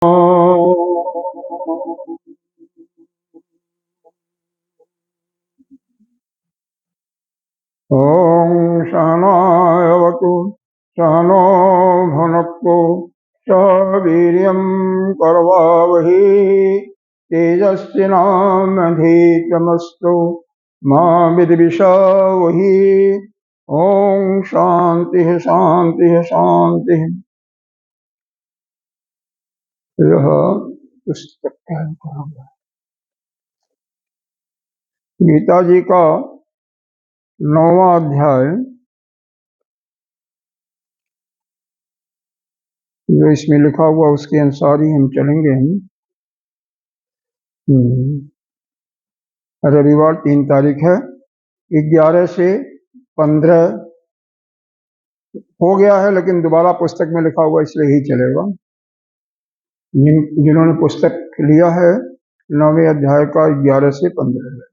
ॐ सहनावतु सहनो भुनक्तु सह वीर्यं करवावहै तेजस्विनावधीतमस्तु मा विद्विषावहै। ओम शांति शांति शांति। यह पुस्तक गीता जी का 9वां अध्याय जो इसमें लिखा हुआ उसके अनुसार ही हम चलेंगे। रविवार 3 तारीख है। 11 से 15 हो गया है, लेकिन दोबारा पुस्तक में लिखा हुआ इसलिए ही चलेगा। जिन्होंने पुस्तक लिया है 9वें अध्याय का 11 से 15 है।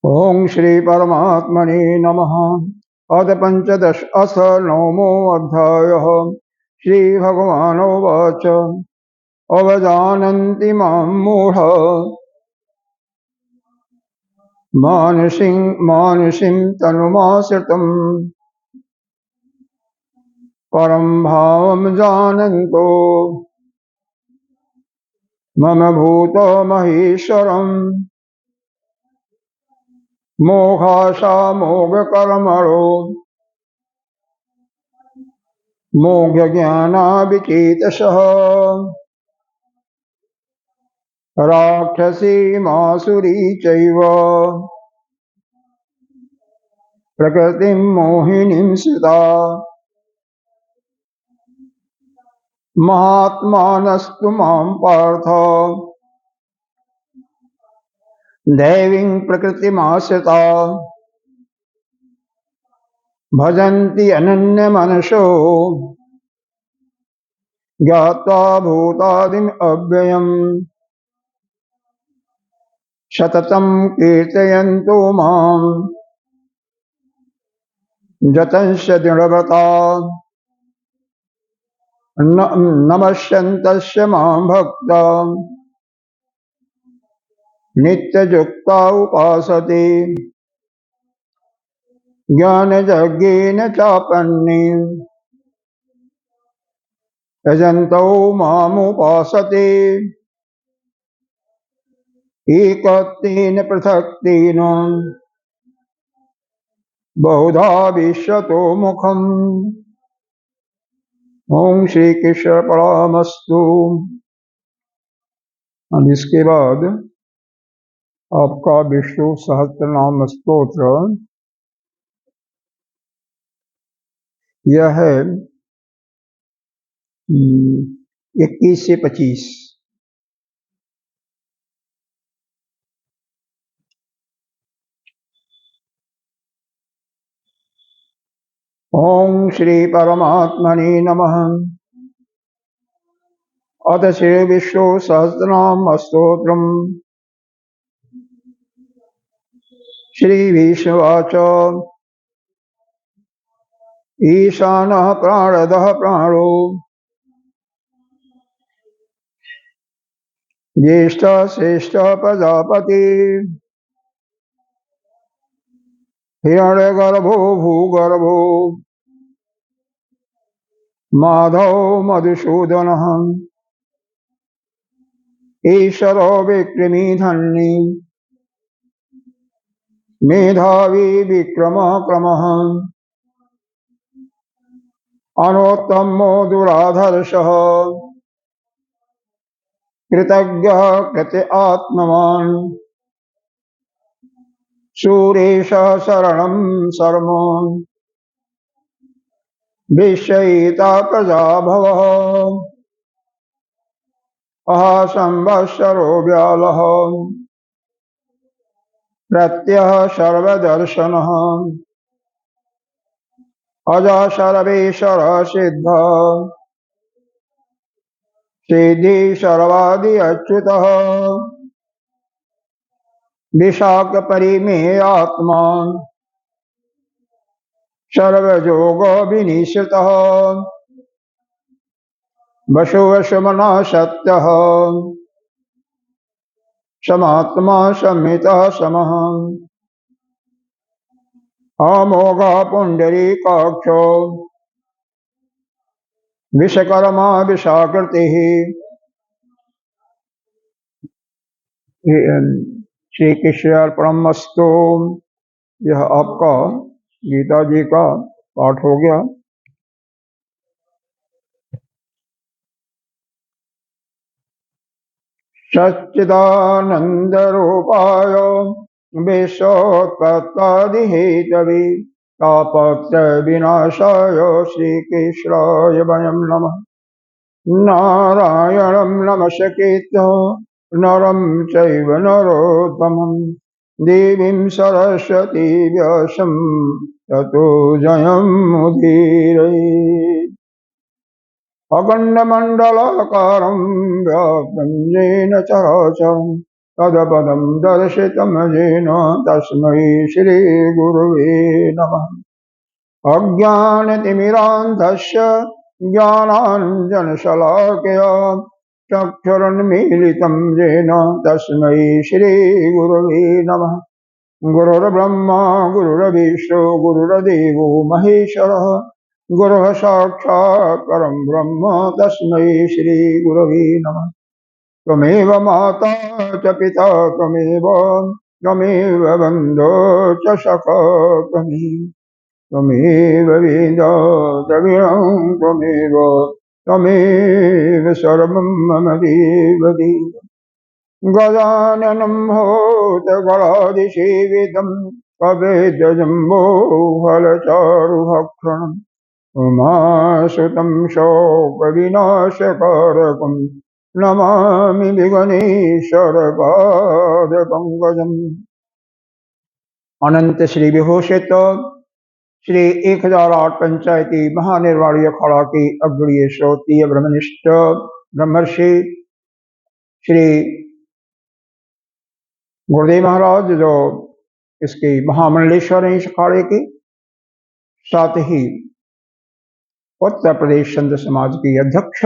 ओम श्री परमात्मने नमः। अथ पंचदश अथ 9मो अध्यायः। श्री भगवानुवाच अवजानन्ति मां मूढा मानुषीं तनुमाश्रितं परं भावं जानन्तो मम भूतमहेश्वरम् मोक्षामोक्षकर्मणो मोक्षज्ञानाविचेतसः राक्षसीमासुरी चैव प्रकृतिं मोहिनीं स्थिता महात्मानस्तु मां पार्थ दैवीं प्रकृतिमाश्रिता भजन्ति अनन्यमनसो ज्ञात्वा भूतादिम् अव्ययम् सततं कीर्तयन्तो मां जतंस्य दृढव्रता नमस्यन्तस्य मां भक्ता नित्ययुक्ता उपासते ज्ञानयज्ञेन चापन्ने यजन्तो मामुपासते एकत्वेन पृथक्त्वेन बहुधा विश्वतो मुखम्। ओम श्री कृष्ण परमस्तु। अब इसके बाद आपका विष्णु सहस्त्रनाम स्तोत्र यह है 21 से 25। ओम श्री परमात्मने नमः। अथ श्री विष्णु सहस्त्रनाम स्तोत्रम्। श्री विष्णुवाच ईशानः प्राणदः प्राणो ज्येष्ठ श्रेष्ठ प्रजापति हिरण्यगर्भो भूगर्भो माधव मधुसूदनः ईश्वरो विक्रमी धन्वी मेधावी विक्रम क्रमः अनोत्तमो दुराधर्षः कृतज्ञः कृत आत्मवान् सूरेश शरणं शर्म विश्वयिता प्रजा भवः संवत्सरो व्यालः प्रत्यह सर्वदर्शनः अज सर्वेश्वर सिद्ध सिद्धि सर्वादि अच्युतः विशाख परिमेय आत्मा सर्वयोगो विनिश्रितः वशुवशमना सत्यः समात्मा संहितः समः अमोघः पुंडरीकाक्षो विश्वकर्मा विशाकृतिः। श्री कृष्ण अर्पणमस्तु। यह आपका गीता जी का पाठ हो गया। सच्चिदानंद रूपाय विश्वोत्पत्तिहेतवे तापत्रय विनाशाय श्रीकृष्णाय वयं नमः। नारायणं नमस्कृत्य नरं चैव नरोत्तमं देवीं सरस्वती व्यासं ततो जयमुदीरयेत्। अखण्डमण्डलाकारं व्याप्तं येन चराचरं तदपदं दर्शितं येन तस्मै श्रीगुरुवे नमः। अज्ञानतिमिरान्धस्य ज्ञानाञ्जनशलाकया चक्षुरुन्मीलितं येन तस्मै श्रीगुरुवे नमः। गुरुर्ब्रह्मा गुरुर्विष्णु गुरुर्देवो महेश्वरः गुरुः साक्षात् परं ब्रह्म तस्मै श्रीगुरवे नमः। त्वमेव माता च पिता त्वमेव बन्धो च सखा त्वमेव वेदा द्रविणं त्वमेव सर्वं मम देवदेव। गजाननं भूतगणाधिसेवितं कवेद्यजम्बो फलचारुभक्षणम् उमासुतं शोकविनाशकारकं नमामि विघ्नेश्वरपादपङ्कजम्। अनंत श्री विभूषित श्री 1008 पंचायती महानिर्वाणी अखाड़ा की अग्रणीय श्रोत्रीय ब्रह्मनिष्ठ ब्रह्मर्षि श्री गुरुदेव महाराज जो इसके महामंडलेश्वर हैं इस अखाड़े के, साथ ही उत्तर प्रदेश संत समाज के अध्यक्ष,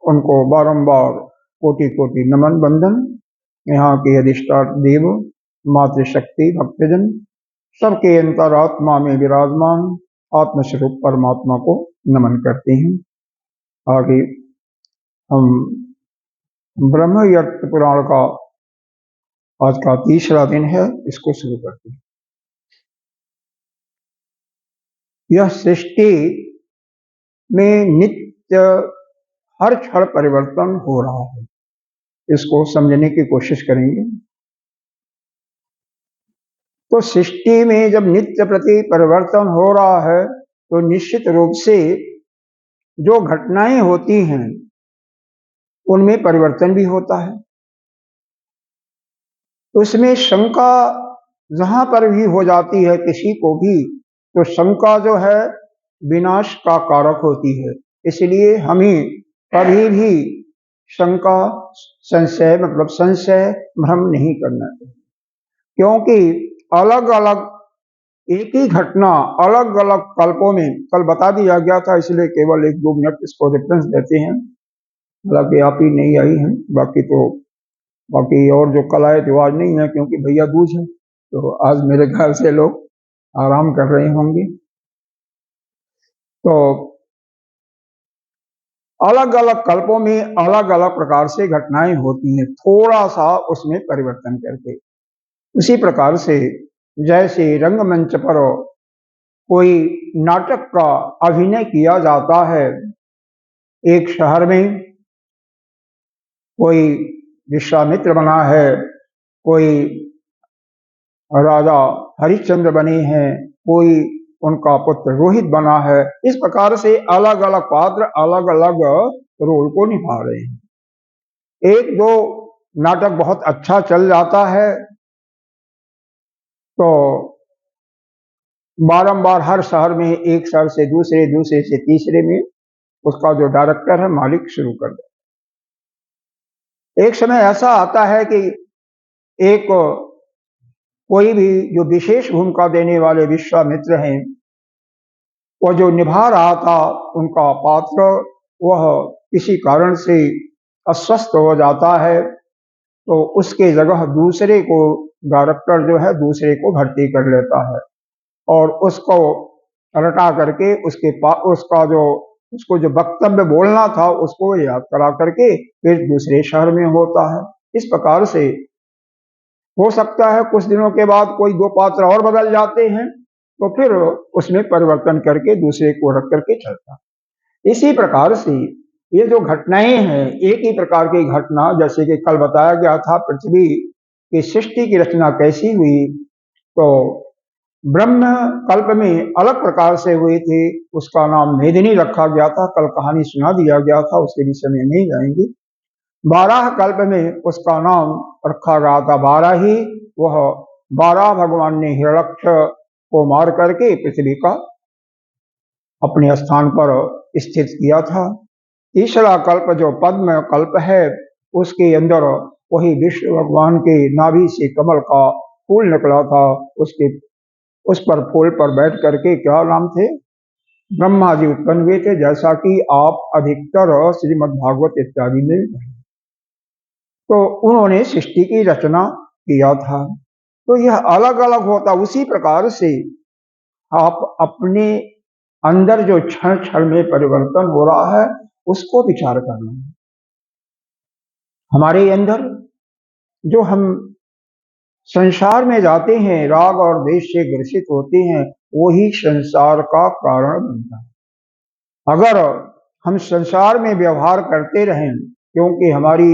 उनको बारंबार कोटि कोटि नमन बंदन। यहाँ के अधिष्ठान देव मातृशक्ति भक्तजन सबके अंतरात्मा में विराजमान आत्मस्वरूप परमात्मा को नमन करते हैं। आगे हम ब्रह्मयर्थ पुराण का आज का तीसरा दिन है, इसको शुरू करते हैं। यह सृष्टि में नित्य हर क्षण परिवर्तन हो रहा है, इसको समझने की कोशिश करेंगे। तो सृष्टि में जब नित्य प्रति परिवर्तन हो रहा है तो निश्चित रूप से जो घटनाएं होती हैं उनमें परिवर्तन भी होता है। उसमें शंका जहां पर भी हो जाती है किसी को भी, तो शंका जो है विनाश का कारक होती है। इसलिए हमें कभी भी शंका संशय भ्रम नहीं करना चाहिए, क्योंकि अलग अलग एक ही घटना अलग अलग कल्पों में कल बता दिया गया था, इसलिए केवल 1-2 मिनट इसको रेफरेंस देते हैं। हालांकि आप ही नहीं आई हैं, बाकी और जो कल आए थे आज नहीं है, क्योंकि भैया दूज है, तो आज मेरे ख्याल से लोग आराम कर रहे होंगे। तो अलग अलग कल्पों में अलग अलग प्रकार से घटनाएं होती हैं, थोड़ा सा उसमें परिवर्तन करके। उसी प्रकार से जैसे रंगमंच पर कोई नाटक का अभिनय किया जाता है, एक शहर में कोई विश्वामित्र बना है, कोई राजा हरिश्चंद्र बने हैं, कोई उनका पुत्र रोहित बना है। इस प्रकार से अलग अलग पात्र अलग अलग रोल को निभा रहे हैं। एक दो नाटक बहुत अच्छा चल जाता है तो बारंबार हर शहर में एक शहर से दूसरे, दूसरे से तीसरे में उसका जो डायरेक्टर है मालिक शुरू कर देता। एक समय ऐसा आता है कि एक कोई भी जो विशेष भूमिका देने वाले विश्वामित्र हैं, वो जो निभा रहा था उनका पात्र, वह किसी कारण से अस्वस्थ हो जाता है, तो उसके जगह दूसरे को डायरेक्टर जो है दूसरे को भर्ती कर लेता है और उसको रटा करके उसका जो उसको जो वक्तव्य बोलना था उसको याद करा करके फिर दूसरे शहर में होता है। इस प्रकार से हो सकता है कुछ दिनों के बाद कोई दो पात्र और बदल जाते हैं, तो फिर उसमें परिवर्तन करके दूसरे को रख करके चलता है। इसी प्रकार से ये जो घटनाएं हैं, एक ही प्रकार की घटना, जैसे कि कल बताया गया था पृथ्वी की सृष्टि की रचना कैसी हुई, तो ब्रह्म कल्प में अलग प्रकार से हुई थी, उसका नाम मेदिनी रखा गया था, कल कहानी सुना दिया गया था, उसके विषय में नहीं जाएंगे। 12 कल्प में उसका नाम रखा गया था बाराही। वह 12 भगवान ने हिरण्यक्ष को मार करके पृथ्वी का अपने स्थान पर स्थित किया था। तीसरा कल्प जो पद्म कल्प है, उसके अंदर वही विष्णु भगवान के नाभि से कमल का फूल निकला था, उस पर फूल पर बैठ करके क्या नाम थे, ब्रह्मा जी उत्पन्न हुए थे, जैसा कि आप अधिकतर श्रीमद् भागवत इत्यादि में, तो उन्होंने सृष्टि की रचना किया था। तो यह अलग अलग होता, उसी प्रकार से आप अपने अंदर जो क्षण क्षण में परिवर्तन हो रहा है उसको विचार करना है। हमारे अंदर जो हम संसार में जाते हैं, राग और द्वेष से ग्रसित होते हैं, वही संसार का कारण बनता है। अगर हम संसार में व्यवहार करते रहें, क्योंकि हमारी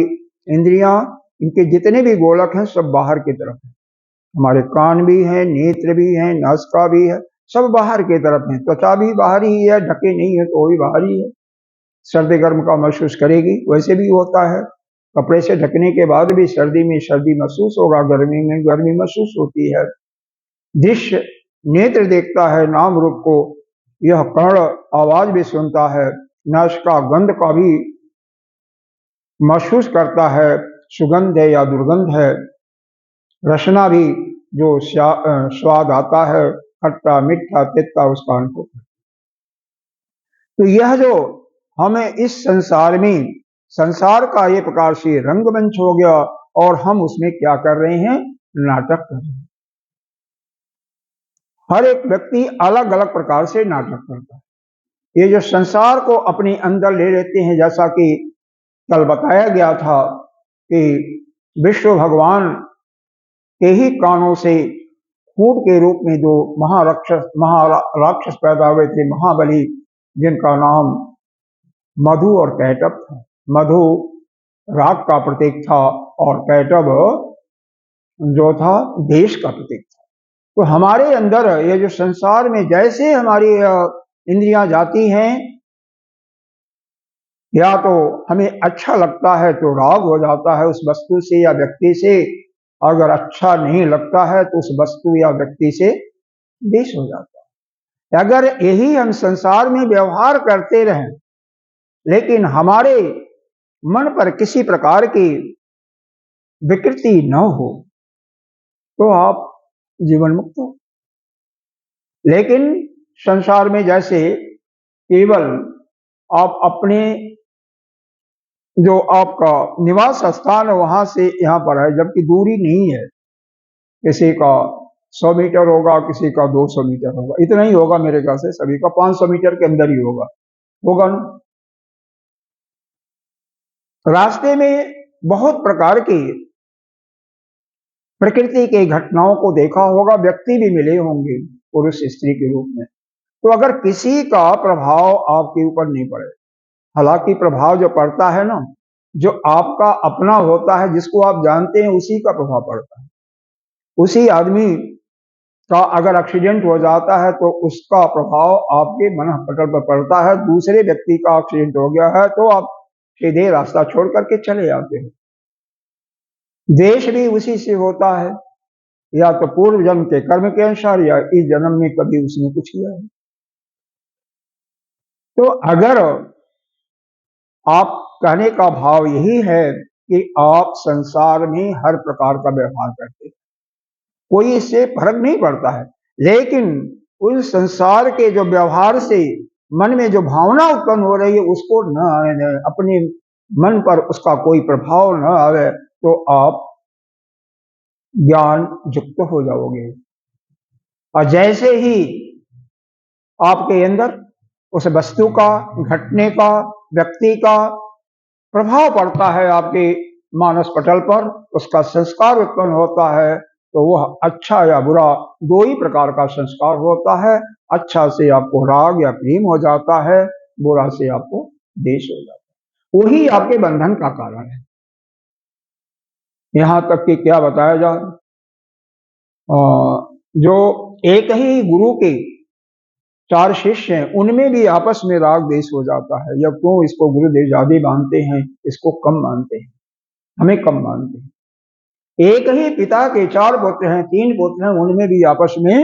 इंद्रियां, इनके जितने भी गोलक हैं सब बाहर की तरफ हैं, हमारे कान भी हैं, नेत्र भी हैं, नासिका भी है, सब बाहर की तरफ हैं, त्वचा भी बाहर ही है, ढके नहीं है तो भी बाहर ही है, सर्दी गर्म का महसूस करेगी, वैसे भी होता है, कपड़े से ढकने के बाद भी सर्दी में सर्दी महसूस होगा, गर्मी में गर्मी महसूस होती है। दृश्य नेत्र देखता है नाम रूप को, यह कर्ण आवाज भी सुनता है, नासिका गंध का भी महसूस करता है, सुगंध है या दुर्गंध है, रसना भी जो स्वाद आता है, खट्टा मीठा तिक्ता, उसका अनुभव। तो यह जो हमें इस संसार में, संसार का ये प्रकार से रंगमंच हो गया और हम उसमें क्या कर रहे हैं, नाटक कर रहे हैं। हर एक व्यक्ति अलग अलग प्रकार से नाटक करता है। ये जो संसार को अपने अंदर ले लेते हैं, जैसा कि कल बताया गया था कि विष्णु भगवान के ही कानों से फूट के रूप में जो महाराक्षस पैदा हुए थे, महाबली, जिनका नाम मधु और कैटब था। मधु राग का प्रतीक था और कैटब जो था देश का प्रतीक था। तो हमारे अंदर ये जो संसार में जैसे हमारी इंद्रियां जाती हैं, या तो हमें अच्छा लगता है तो राग हो जाता है उस वस्तु से या व्यक्ति से, अगर अच्छा नहीं लगता है तो उस वस्तु या व्यक्ति से द्वेष हो जाता है। अगर यही हम संसार में व्यवहार करते रहें, लेकिन हमारे मन पर किसी प्रकार की विकृति न हो, तो आप जीवन मुक्त हो। लेकिन संसार में जैसे केवल आप अपने जो आपका निवास स्थान है वहां से यहाँ पर है, जबकि दूरी नहीं है, किसी का 100 मीटर होगा, किसी का 200 मीटर होगा, इतना ही होगा मेरे ख्याल से, सभी का 500 मीटर के अंदर ही होगा ना। रास्ते में बहुत प्रकार की प्रकृति के घटनाओं को देखा होगा, व्यक्ति भी मिले होंगे पुरुष स्त्री के रूप में, तो अगर किसी का प्रभाव आपके ऊपर नहीं पड़े, हालांकि प्रभाव जो पड़ता है ना, जो आपका अपना होता है, जिसको आप जानते हैं, उसी का प्रभाव पड़ता है। उसी आदमी का अगर एक्सीडेंट हो जाता है तो उसका प्रभाव आपके मन पटल पर पड़ता है। दूसरे व्यक्ति का एक्सीडेंट हो गया है तो आप सीधे रास्ता छोड़ करके चले जाते हैं। देश भी उसी से होता है, या तो पूर्व जन्म के कर्म के अनुसार, या इस जन्म में कभी उसने कुछ किया है। तो अगर आप कहने का भाव यही है कि आप संसार में हर प्रकार का व्यवहार करते हैं, कोई इससे फर्क नहीं पड़ता है, लेकिन उस संसार के जो व्यवहार से मन में जो भावना उत्पन्न हो रही है उसको न आने दें, अपने मन पर उसका कोई प्रभाव न आवे, तो आप ज्ञान युक्त हो जाओगे। और जैसे ही आपके अंदर उस वस्तु का, घटने का, व्यक्ति का प्रभाव पड़ता है आपके मानस पटल पर, उसका संस्कार उत्पन्न होता है, तो वह अच्छा या बुरा दो ही प्रकार का संस्कार होता है। अच्छा से आपको राग या प्रेम हो जाता है, बुरा से आपको द्वेष हो जाता है। वही आपके बंधन का कारण है। यहां तक कि क्या बताया जाए, जो एक ही गुरु के 4 शिष्य हैं, उनमें भी आपस में राग द्वेष हो जाता है। या क्यों इसको गुरुदेव ज्यादा मानते हैं, इसको कम मानते हैं, हमें कम मानते हैं। एक ही पिता के 4 पुत्र हैं, 3 पुत्र हैं, उनमें भी आपस में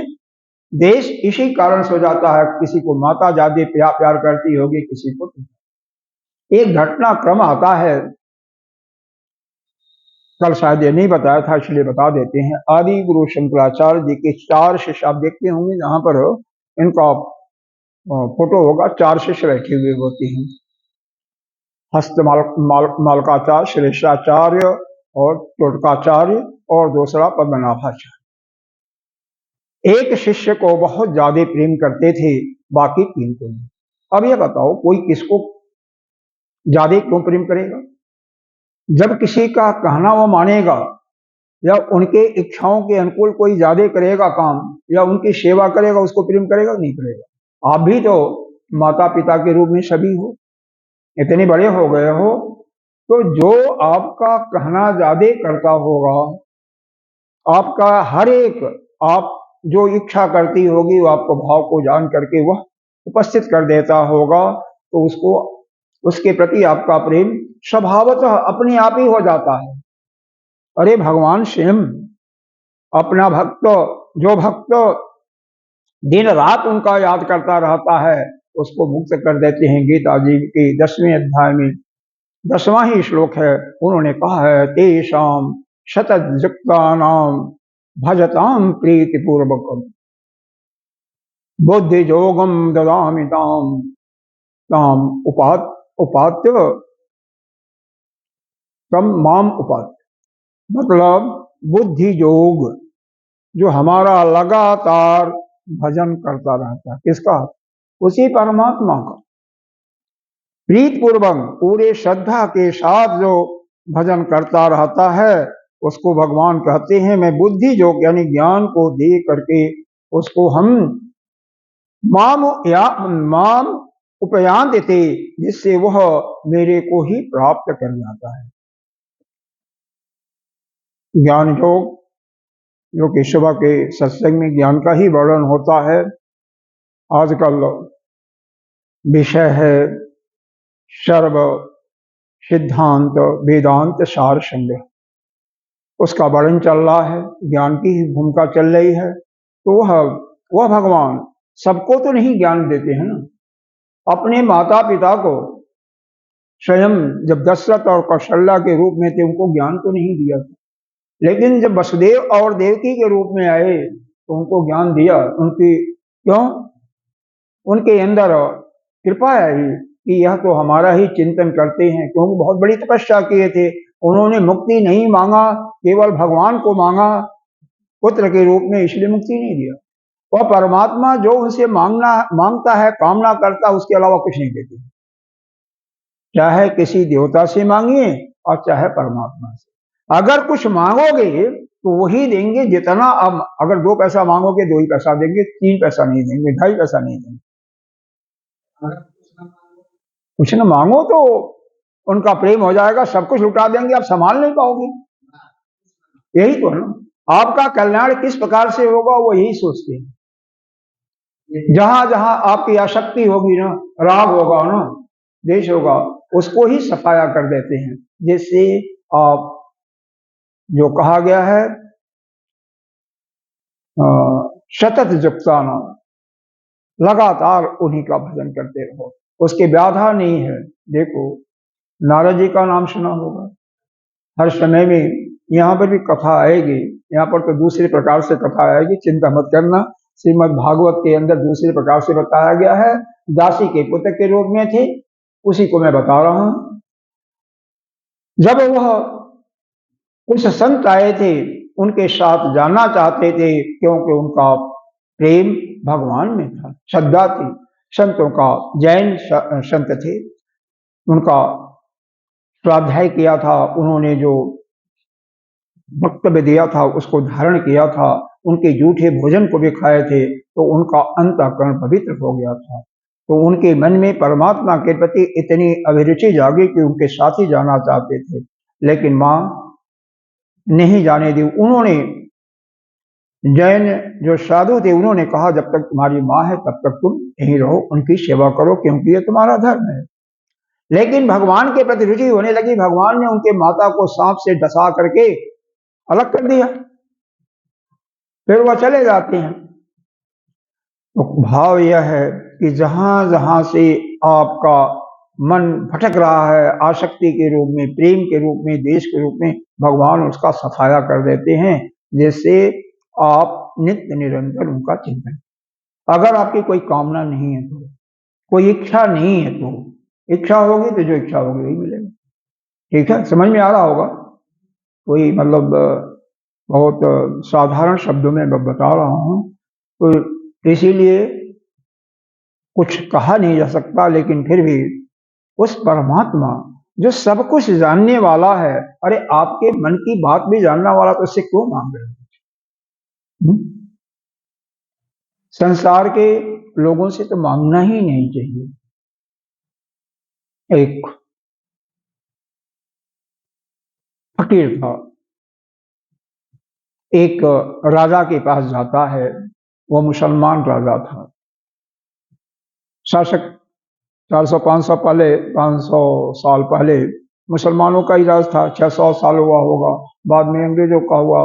द्वेष इसी कारण से हो जाता है। किसी को माता ज्यादा प्यार करती होगी, किसी को। एक घटनाक्रम आता है, कल शायद ये नहीं बताया था, इसलिए बता देते हैं। आदि गुरु शंकराचार्य जी के 4 शिष्य आप देखते होंगे, जहां पर इनका फोटो होगा, 4 शिष्य बैठे हुए होते हैं। हस्त मालकाचार्य, श्रेष्ठाचार्य और टोटकाचार्य, और दूसरा पद्मनाभाचार्य। एक शिष्य को बहुत ज्यादा प्रेम करते थे, बाकी 3 को नहीं। अब ये बताओ, कोई किसको ज्यादा क्यों प्रेम करेगा? जब किसी का कहना वो मानेगा, या उनके इच्छाओं के अनुकूल कोई ज्यादा करेगा काम, या उनकी सेवा करेगा, उसको प्रेम करेगा नहीं करेगा? आप भी तो माता पिता के रूप में सभी हो, इतने बड़े हो गए हो, तो जो आपका कहना ज्यादा करता होगा, आपका हर एक, आप जो इच्छा करती होगी, वो आपको भाव को जान करके वह उपस्थित कर देता होगा, तो उसको, उसके प्रति आपका प्रेम स्वभावतः अपने आप ही हो जाता है। अरे भगवान स्वयं अपना भक्त, जो भक्त दिन रात उनका याद करता रहता है, उसको मुक्त कर देते हैं। गीता जी के 10वें अध्याय में 10वां ही श्लोक है, उन्होंने कहा है, तेषाम शतयुक्तानाम भजताम प्रीति पूर्वकम बुद्धि योगम ददामि ताम ताम उपात्य तम माम उपात्य। मतलब बुद्धि योग, जो हमारा लगातार भजन करता रहता है, किसका? उसी परमात्मा का। प्रीत पूर्वक, पूरे श्रद्धा के साथ जो भजन करता रहता है, उसको भगवान कहते हैं, मैं बुद्धि योग यानी ज्ञान को दे करके उसको हम माम उपयान देते, जिससे वह मेरे को ही प्राप्त कर जाता है। ज्ञान योग, जो कि सुबह के सत्संग में ज्ञान का ही वर्णन होता है। आजकल विषय है सर्व सिद्धांत वेदांत सार संग्रह, उसका वर्णन चल रहा है, ज्ञान की ही भूमिका चल रही है। तो वह भगवान सबको तो नहीं ज्ञान देते हैं ना। अपने माता पिता को स्वयं जब दशरथ और कौशल्या के रूप में थे, उनको ज्ञान तो नहीं दिया था, लेकिन जब वसुदेव और देवकी के रूप में आए तो उनको ज्ञान दिया। उनकी क्यों? उनके अंदर कृपा आई कि यह तो हमारा ही चिंतन करते हैं, क्योंकि बहुत बड़ी तपस्या किए थे। उन्होंने मुक्ति नहीं मांगा, केवल भगवान को मांगा पुत्र के रूप में, इसलिए मुक्ति नहीं दिया। वह परमात्मा जो उनसे मांगता है, कामना करता है, उसके अलावा कुछ नहीं देते। चाहे किसी देवता से मांगिए और चाहे परमात्मा से, अगर कुछ मांगोगे तो वही देंगे जितना। अब अगर 2 पैसा मांगोगे, 2 ही पैसा देंगे, 3 पैसा नहीं देंगे, 2.5 पैसा नहीं देंगे। कुछ न मांगो तो उनका प्रेम हो जाएगा, सब कुछ लुटा देंगे, आप संभाल नहीं पाओगे। यही तो है ना, आपका कल्याण किस प्रकार से होगा वो यही सोचते हैं। जहां जहां आपकी आसक्ति होगी ना, राग होगा ना, द्वेष होगा, उसको ही सफाया कर देते हैं। जैसे आप जो कहा गया है सतत जुक्ताना, लगातार उन्हीं का भजन करते रहो, उसके व्याधा नहीं है। देखो, नारद जी का नाम सुना होगा, हर समय में यहाँ पर भी कथा आएगी। यहाँ पर तो दूसरे प्रकार से कथा आएगी, चिंता मत करना। श्रीमद् भागवत के अंदर दूसरे प्रकार से बताया गया है, दासी के पुत्र के रूप में थे, उसी को मैं बता रहा हूं। जब वह कुछ संत आए थे, उनके साथ जाना चाहते थे, क्योंकि उनका प्रेम भगवान में था, श्रद्धा थी। संतों का जैन संत थे, उनका स्वाध्याय किया था, उन्होंने जो वक्तव्य दिया था उसको धारण किया था, उनके जूठे भोजन को भी खाए थे, तो उनका अंतःकरण पवित्र हो गया था। तो उनके मन में परमात्मा के प्रति इतनी अभिरुचि जागी कि उनके साथ ही जाना चाहते थे, लेकिन माँ नहीं जाने दी। उन्होंने, जैन जो साधु थे, उन्होंने कहा जब तक तुम्हारी माँ है तब तक तुम यहीं रहो, उनकी सेवा करो, क्योंकि ये तुम्हारा धर्म है। लेकिन भगवान के प्रति रुचि होने लगी, भगवान ने उनके माता को सांप से डसा करके अलग कर दिया, फिर वह चले जाते हैं। तो भाव यह है कि जहां जहां से आपका मन भटक रहा है, आसक्ति के रूप में, प्रेम के रूप में, देश के रूप में, भगवान उसका सफाया कर देते हैं, जिससे आप नित्य निरंतर उनका चिंतन। अगर आपकी कोई कामना नहीं है तो, कोई इच्छा नहीं है तो, इच्छा होगी तो जो इच्छा होगी वही मिलेगा। ठीक है, समझ में आ रहा होगा? कोई मतलब बहुत साधारण शब्दों में मैं बता रहा हूं, तो इसीलिए कुछ कहा नहीं जा सकता, लेकिन फिर भी उस परमात्मा जो सब कुछ जानने वाला है, अरे आपके मन की बात भी जानने वाला, तो उससे क्यों मांग रहे हैं? संसार के लोगों से तो मांगना ही नहीं चाहिए। एक फकीर था, एक राजा के पास जाता है, वह मुसलमान राजा था, शासक 400-500 पहले, 500 साल पहले मुसलमानों का ही राज था। 600 साल हुआ होगा, बाद में अंग्रेजों का हुआ,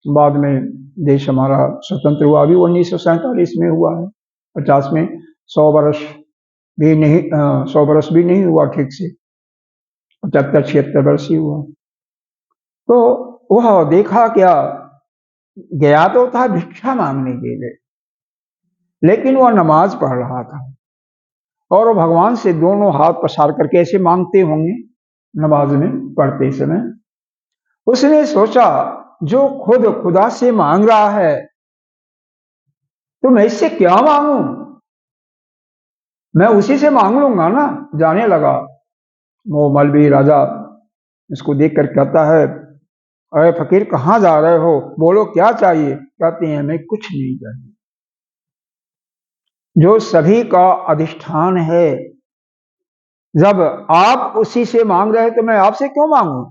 बाद में देश हमारा स्वतंत्र हुआ भी 1947 में हुआ है। 50 में 100 वर्ष भी नहीं, 100 वर्ष भी नहीं हुआ ठीक से, 75-76 वर्ष ही हुआ। तो वह देखा क्या, गया तो था भिक्षा मांगने के लिए, लेकिन वह नमाज पढ़ रहा था, और वो भगवान से दोनों हाथ पसार करके ऐसे मांगते होंगे नमाज में पढ़ते समय। उसने सोचा जो खुद खुदा से मांग रहा है तो मैं इससे क्या मांगू, मैं उसी से मांग लूंगा ना। जाने लगा, वो मौलवी राजा इसको देख कर कहता है, अरे फकीर कहाँ जा रहे हो, बोलो क्या चाहिए? कहते हैं हमें कुछ नहीं चाहिए, जो सभी का अधिष्ठान है, जब आप उसी से मांग रहे हैं तो मैं आपसे क्यों मांगू,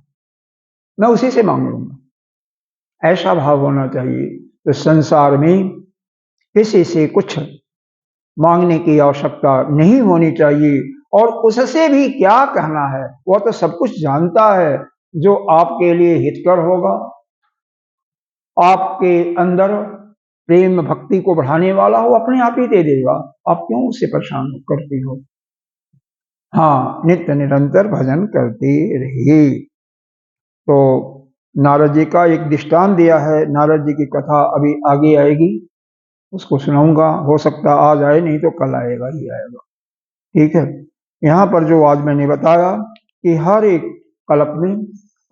मैं उसी से मांग लूंगा। ऐसा भाव होना चाहिए। तो संसार में किसी से कुछ मांगने की आवश्यकता नहीं होनी चाहिए, और उससे भी क्या कहना है, वह तो सब कुछ जानता है। जो आपके लिए हितकर होगा, आपके अंदर प्रेम भक्ति को बढ़ाने वाला हो, अपने आप ही दे देगा। आप क्यों उससे परेशान करती हो? हाँ, नित्य निरंतर भजन करते रहिए। तो नारद जी का एक दृष्टांत दिया है, नारद जी की कथा अभी आगे आएगी, उसको सुनाऊंगा, हो सकता आज आए, नहीं तो कल आएगा ही आएगा। ठीक है, यहाँ पर जो आज मैंने बताया कि हर एक कल्प में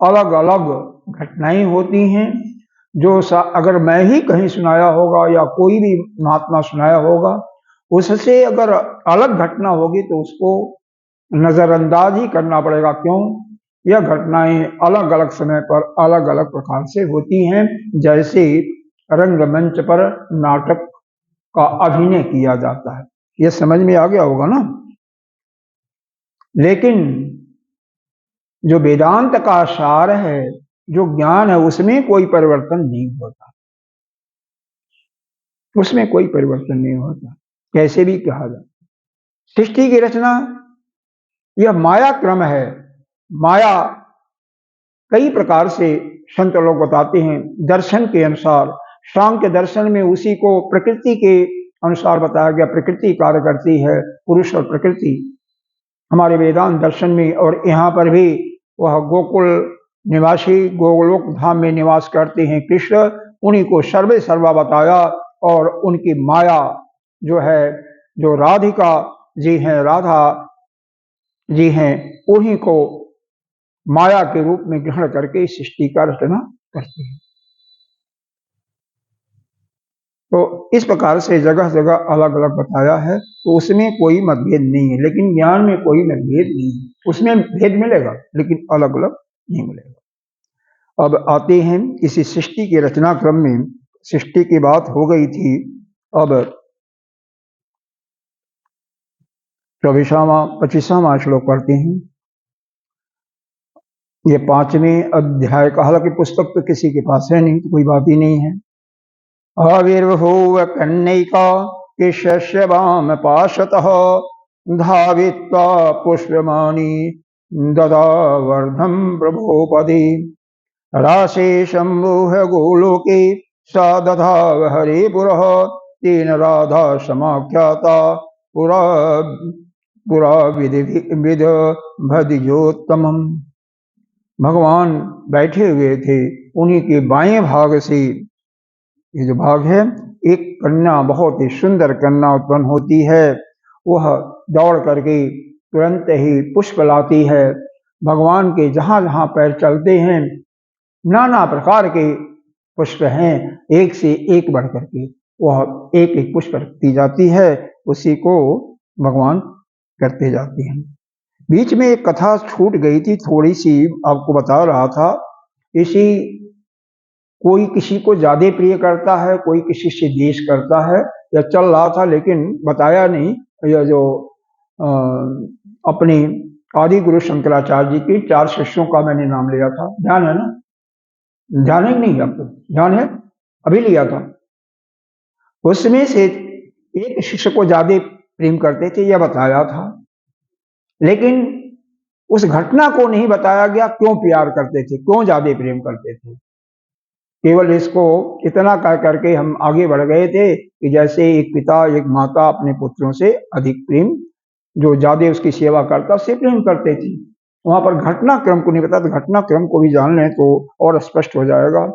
अलग अलग घटनाएं होती हैं, जो अगर मैं ही कहीं सुनाया होगा या कोई भी महात्मा सुनाया होगा, उससे अगर अलग घटना होगी तो उसको नजरअंदाज ही करना पड़ेगा। क्यों? यह घटनाएं अलग अलग समय पर अलग अलग प्रकार से होती हैं, जैसे रंगमंच पर नाटक का अभिनय किया जाता है। यह समझ में आ गया होगा ना? लेकिन जो वेदांत का सार है, जो ज्ञान है, उसमें कोई परिवर्तन नहीं होता, उसमें कोई परिवर्तन नहीं होता, कैसे भी कहा जाए। सृष्टि की रचना यह माया क्रम है। माया कई प्रकार से संत लोग बताते हैं, दर्शन के अनुसार। सांख्य दर्शन में उसी को प्रकृति के अनुसार बताया गया, प्रकृति कार्य करती है, पुरुष और प्रकृति। हमारे वेदांत दर्शन में और यहाँ पर भी वह गोकुल निवासी, गोलोक धाम में निवास करते हैं कृष्ण, उन्हीं को सर्वे सर्वा बताया, और उनकी माया जो है, जो राधिका जी हैं, राधा जी हैं, उन्हीं को माया के रूप में ग्रहण करके इस सृष्टि का रचना करते हैं। तो इस प्रकार से जगह जगह अलग अलग बताया है, तो उसमें कोई मतभेद नहीं है, लेकिन ज्ञान में कोई मतभेद नहीं है। उसमें भेद मिलेगा लेकिन अलग अलग नहीं मिलेगा। अब आते हैं किसी सृष्टि के रचना क्रम में, सृष्टि की बात हो गई थी। अब 25वां श्लोक पढ़ते हैं। ये 5वें अध्याय का, हालांकि पुस्तक तो किसी के पास है नहीं तो कोई बात ही नहीं है। आविर्भूव कन्यैका कृष्णस्य वाम पाशतः धावित्वा पुष्पमानी ददावर्धं प्रभोपदे राशे शम्भुः गोलोके सा दधाव हरे पुरः तेन राधा समाख्याता पुरा पुरा विद भदिजोत्तमम्। भगवान बैठे हुए थे, उन्हीं के बाएं भाग से ये जो भाग है, एक कन्या, बहुत ही सुंदर कन्या उत्पन्न होती है। वह दौड़ करके तुरंत ही पुष्प लाती है। भगवान के जहां जहां पैर चलते हैं नाना प्रकार के पुष्प हैं, एक से एक बढ़ करके वह एक एक पुष्प रखती जाती है, उसी को भगवान करते जाते हैं। बीच में एक कथा छूट गई थी, थोड़ी सी आपको बता रहा था। इसी कोई किसी को ज्यादा प्रिय करता है, कोई किसी से द्वेष करता है, यह चल रहा था लेकिन बताया नहीं। यह जो अपने आदि गुरु शंकराचार्य जी के 4 शिष्यों का मैंने नाम लिया था, ध्यान है ना? ध्यान है नहीं आपको? ध्यान है? अभी लिया था। उसमें से एक शिष्य को ज्यादा प्रेम करते थे, यह बताया था, लेकिन उस घटना को नहीं बताया गया, क्यों प्यार करते थे, क्यों ज्यादा प्रेम करते थे। केवल इसको इतना कह करके हम आगे बढ़ गए थे कि जैसे एक पिता एक माता अपने पुत्रों से अधिक प्रेम, जो ज्यादा उसकी सेवा करता उससे प्रेम करते थे। वहां पर घटना क्रम को नहीं पता, तो घटना क्रम को भी जान लें तो और स्पष्ट हो जाएगा।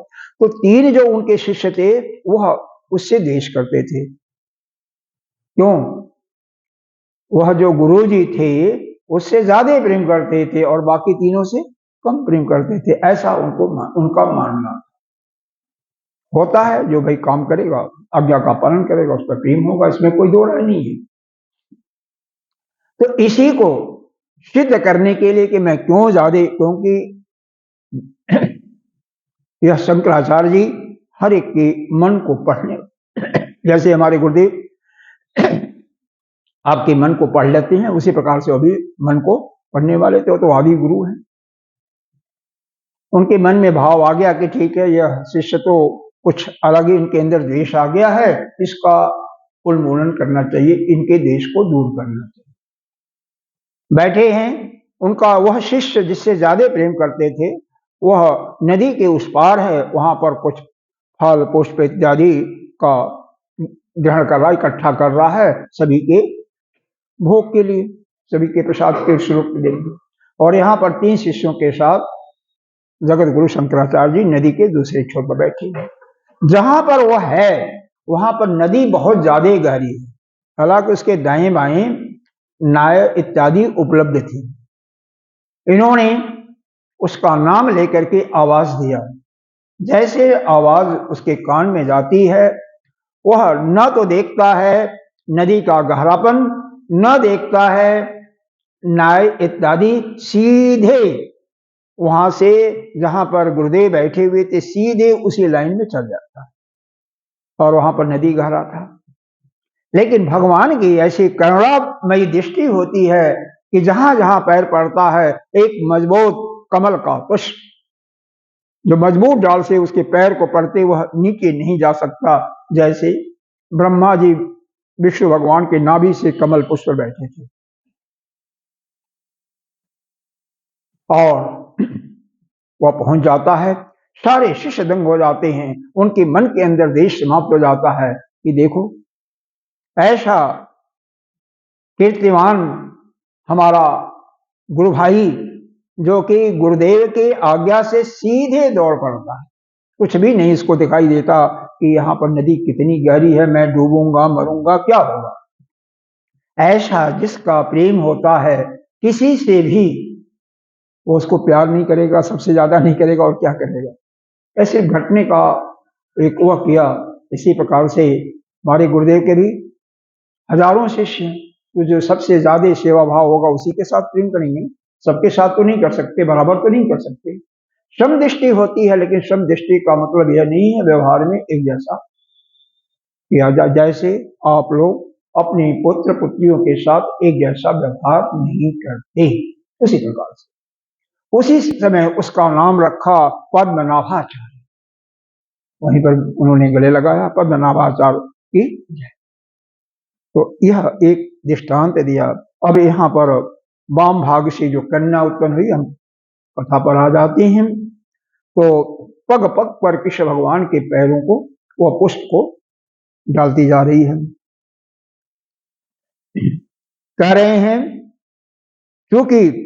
तो 3 जो उनके शिष्य थे वह उससे द्वेष करते थे। क्यों? वह जो गुरु जी थे उससे ज्यादा प्रेम करते थे और बाकी तीनों से कम प्रेम करते थे, ऐसा उनका मानना होता है। जो भाई काम करेगा, आज्ञा का पालन करेगा, उस पर प्रेम होगा, इसमें कोई दो राय नहीं है। तो इसी को सिद्ध करने के लिए कि मैं क्यों ज्यादा, क्योंकि यह शंकराचार्य जी हर एक के मन को पढ़ने, जैसे हमारे गुरुदेव आपके मन को पढ़ लेते हैं, उसी प्रकार से अभी मन को पढ़ने वाले थे, तो आदि गुरु हैं। उनके मन में भाव आ गया कि ठीक है, यह शिष्य तो कुछ अलग ही, इनके अंदर द्वेष आ गया है, इसका उन्मूलन करना चाहिए, इनके द्वेष को दूर करना चाहिए। बैठे हैं, उनका वह शिष्य जिससे ज्यादा प्रेम करते थे वह नदी के उस पार है, वहां पर कुछ फल पुष्प इत्यादि का ग्रहण कर रहा, इकट्ठा कर रहा है सभी के भोग के लिए, सभी के प्रसाद के स्वरूप के लिए। और यहाँ पर 3 शिष्यों के साथ जगत गुरु शंकराचार्य जी नदी के दूसरे छोर पर बैठे हैं। जहां पर वह है वहां पर नदी बहुत ज्यादा गहरी है, हालांकि उसके दाएं बाएं नाय इत्यादि उपलब्ध थी। इन्होंने उसका नाम लेकर के आवाज दिया। जैसे आवाज उसके कान में जाती है, वह न तो देखता है नदी का गहरापन, न देखता है नाय इत्यादि, सीधे वहां से जहां पर गुरुदेव बैठे हुए थे सीधे उसी लाइन में चल जाता है, और वहां पर नदी गहरा था। लेकिन भगवान की ऐसी करुणामयी दृष्टि होती है कि जहां जहां पैर पड़ता है, एक मजबूत कमल का पुष्प जो मजबूत डाल से उसके पैर को पड़ते वह नीचे नहीं जा सकता, जैसे ब्रह्मा जी विष्णु भगवान के नाभि से कमल पुष्प बैठे थे। और वह पहुंच जाता है, सारे शिष्य दंग हो जाते हैं, उनके मन के अंदर देश समाप्त हो जाता है कि देखो ऐसा कीर्तिमान हमारा गुरु भाई, जो कि गुरुदेव के आज्ञा से सीधे दौड़ पड़ता है, कुछ भी नहीं इसको दिखाई देता कि यहाँ पर नदी कितनी गहरी है, मैं डूबूंगा मरूंगा क्या होगा। ऐसा जिसका प्रेम होता है किसी से भी, वो उसको प्यार नहीं करेगा, सबसे ज्यादा नहीं करेगा और क्या करेगा। ऐसे घटने का एक वह किया। इसी प्रकार से हमारे गुरुदेव के भी हजारों शिष्य हैं, तो जो सबसे ज्यादा सेवा भाव होगा उसी के साथ प्रेम करेंगे। सबके साथ तो नहीं कर सकते, बराबर तो नहीं कर सकते। सम दृष्टि होती है, लेकिन सम दृष्टि का मतलब यह नहीं है व्यवहार में एक जैसा किया जाए। जैसे आप लोग अपने पुत्र पुत्रियों के साथ एक जैसा व्यवहार नहीं करते, उसी प्रकार से उसी समय उसका नाम रखा पद्मनाभाचार्य। वहीं पर उन्होंने गले लगाया पद्मनाभाचार्य की जय। तो यह एक दृष्टांत दिया। अब यहाँ पर वाम भाग से जो कन्या उत्पन्न हुई, हम कथा पर आ जाते हैं। तो पग पग पर कृष्ण भगवान के पैरों को, वह पुष्प को डालती जा रही है। कह रहे हैं क्योंकि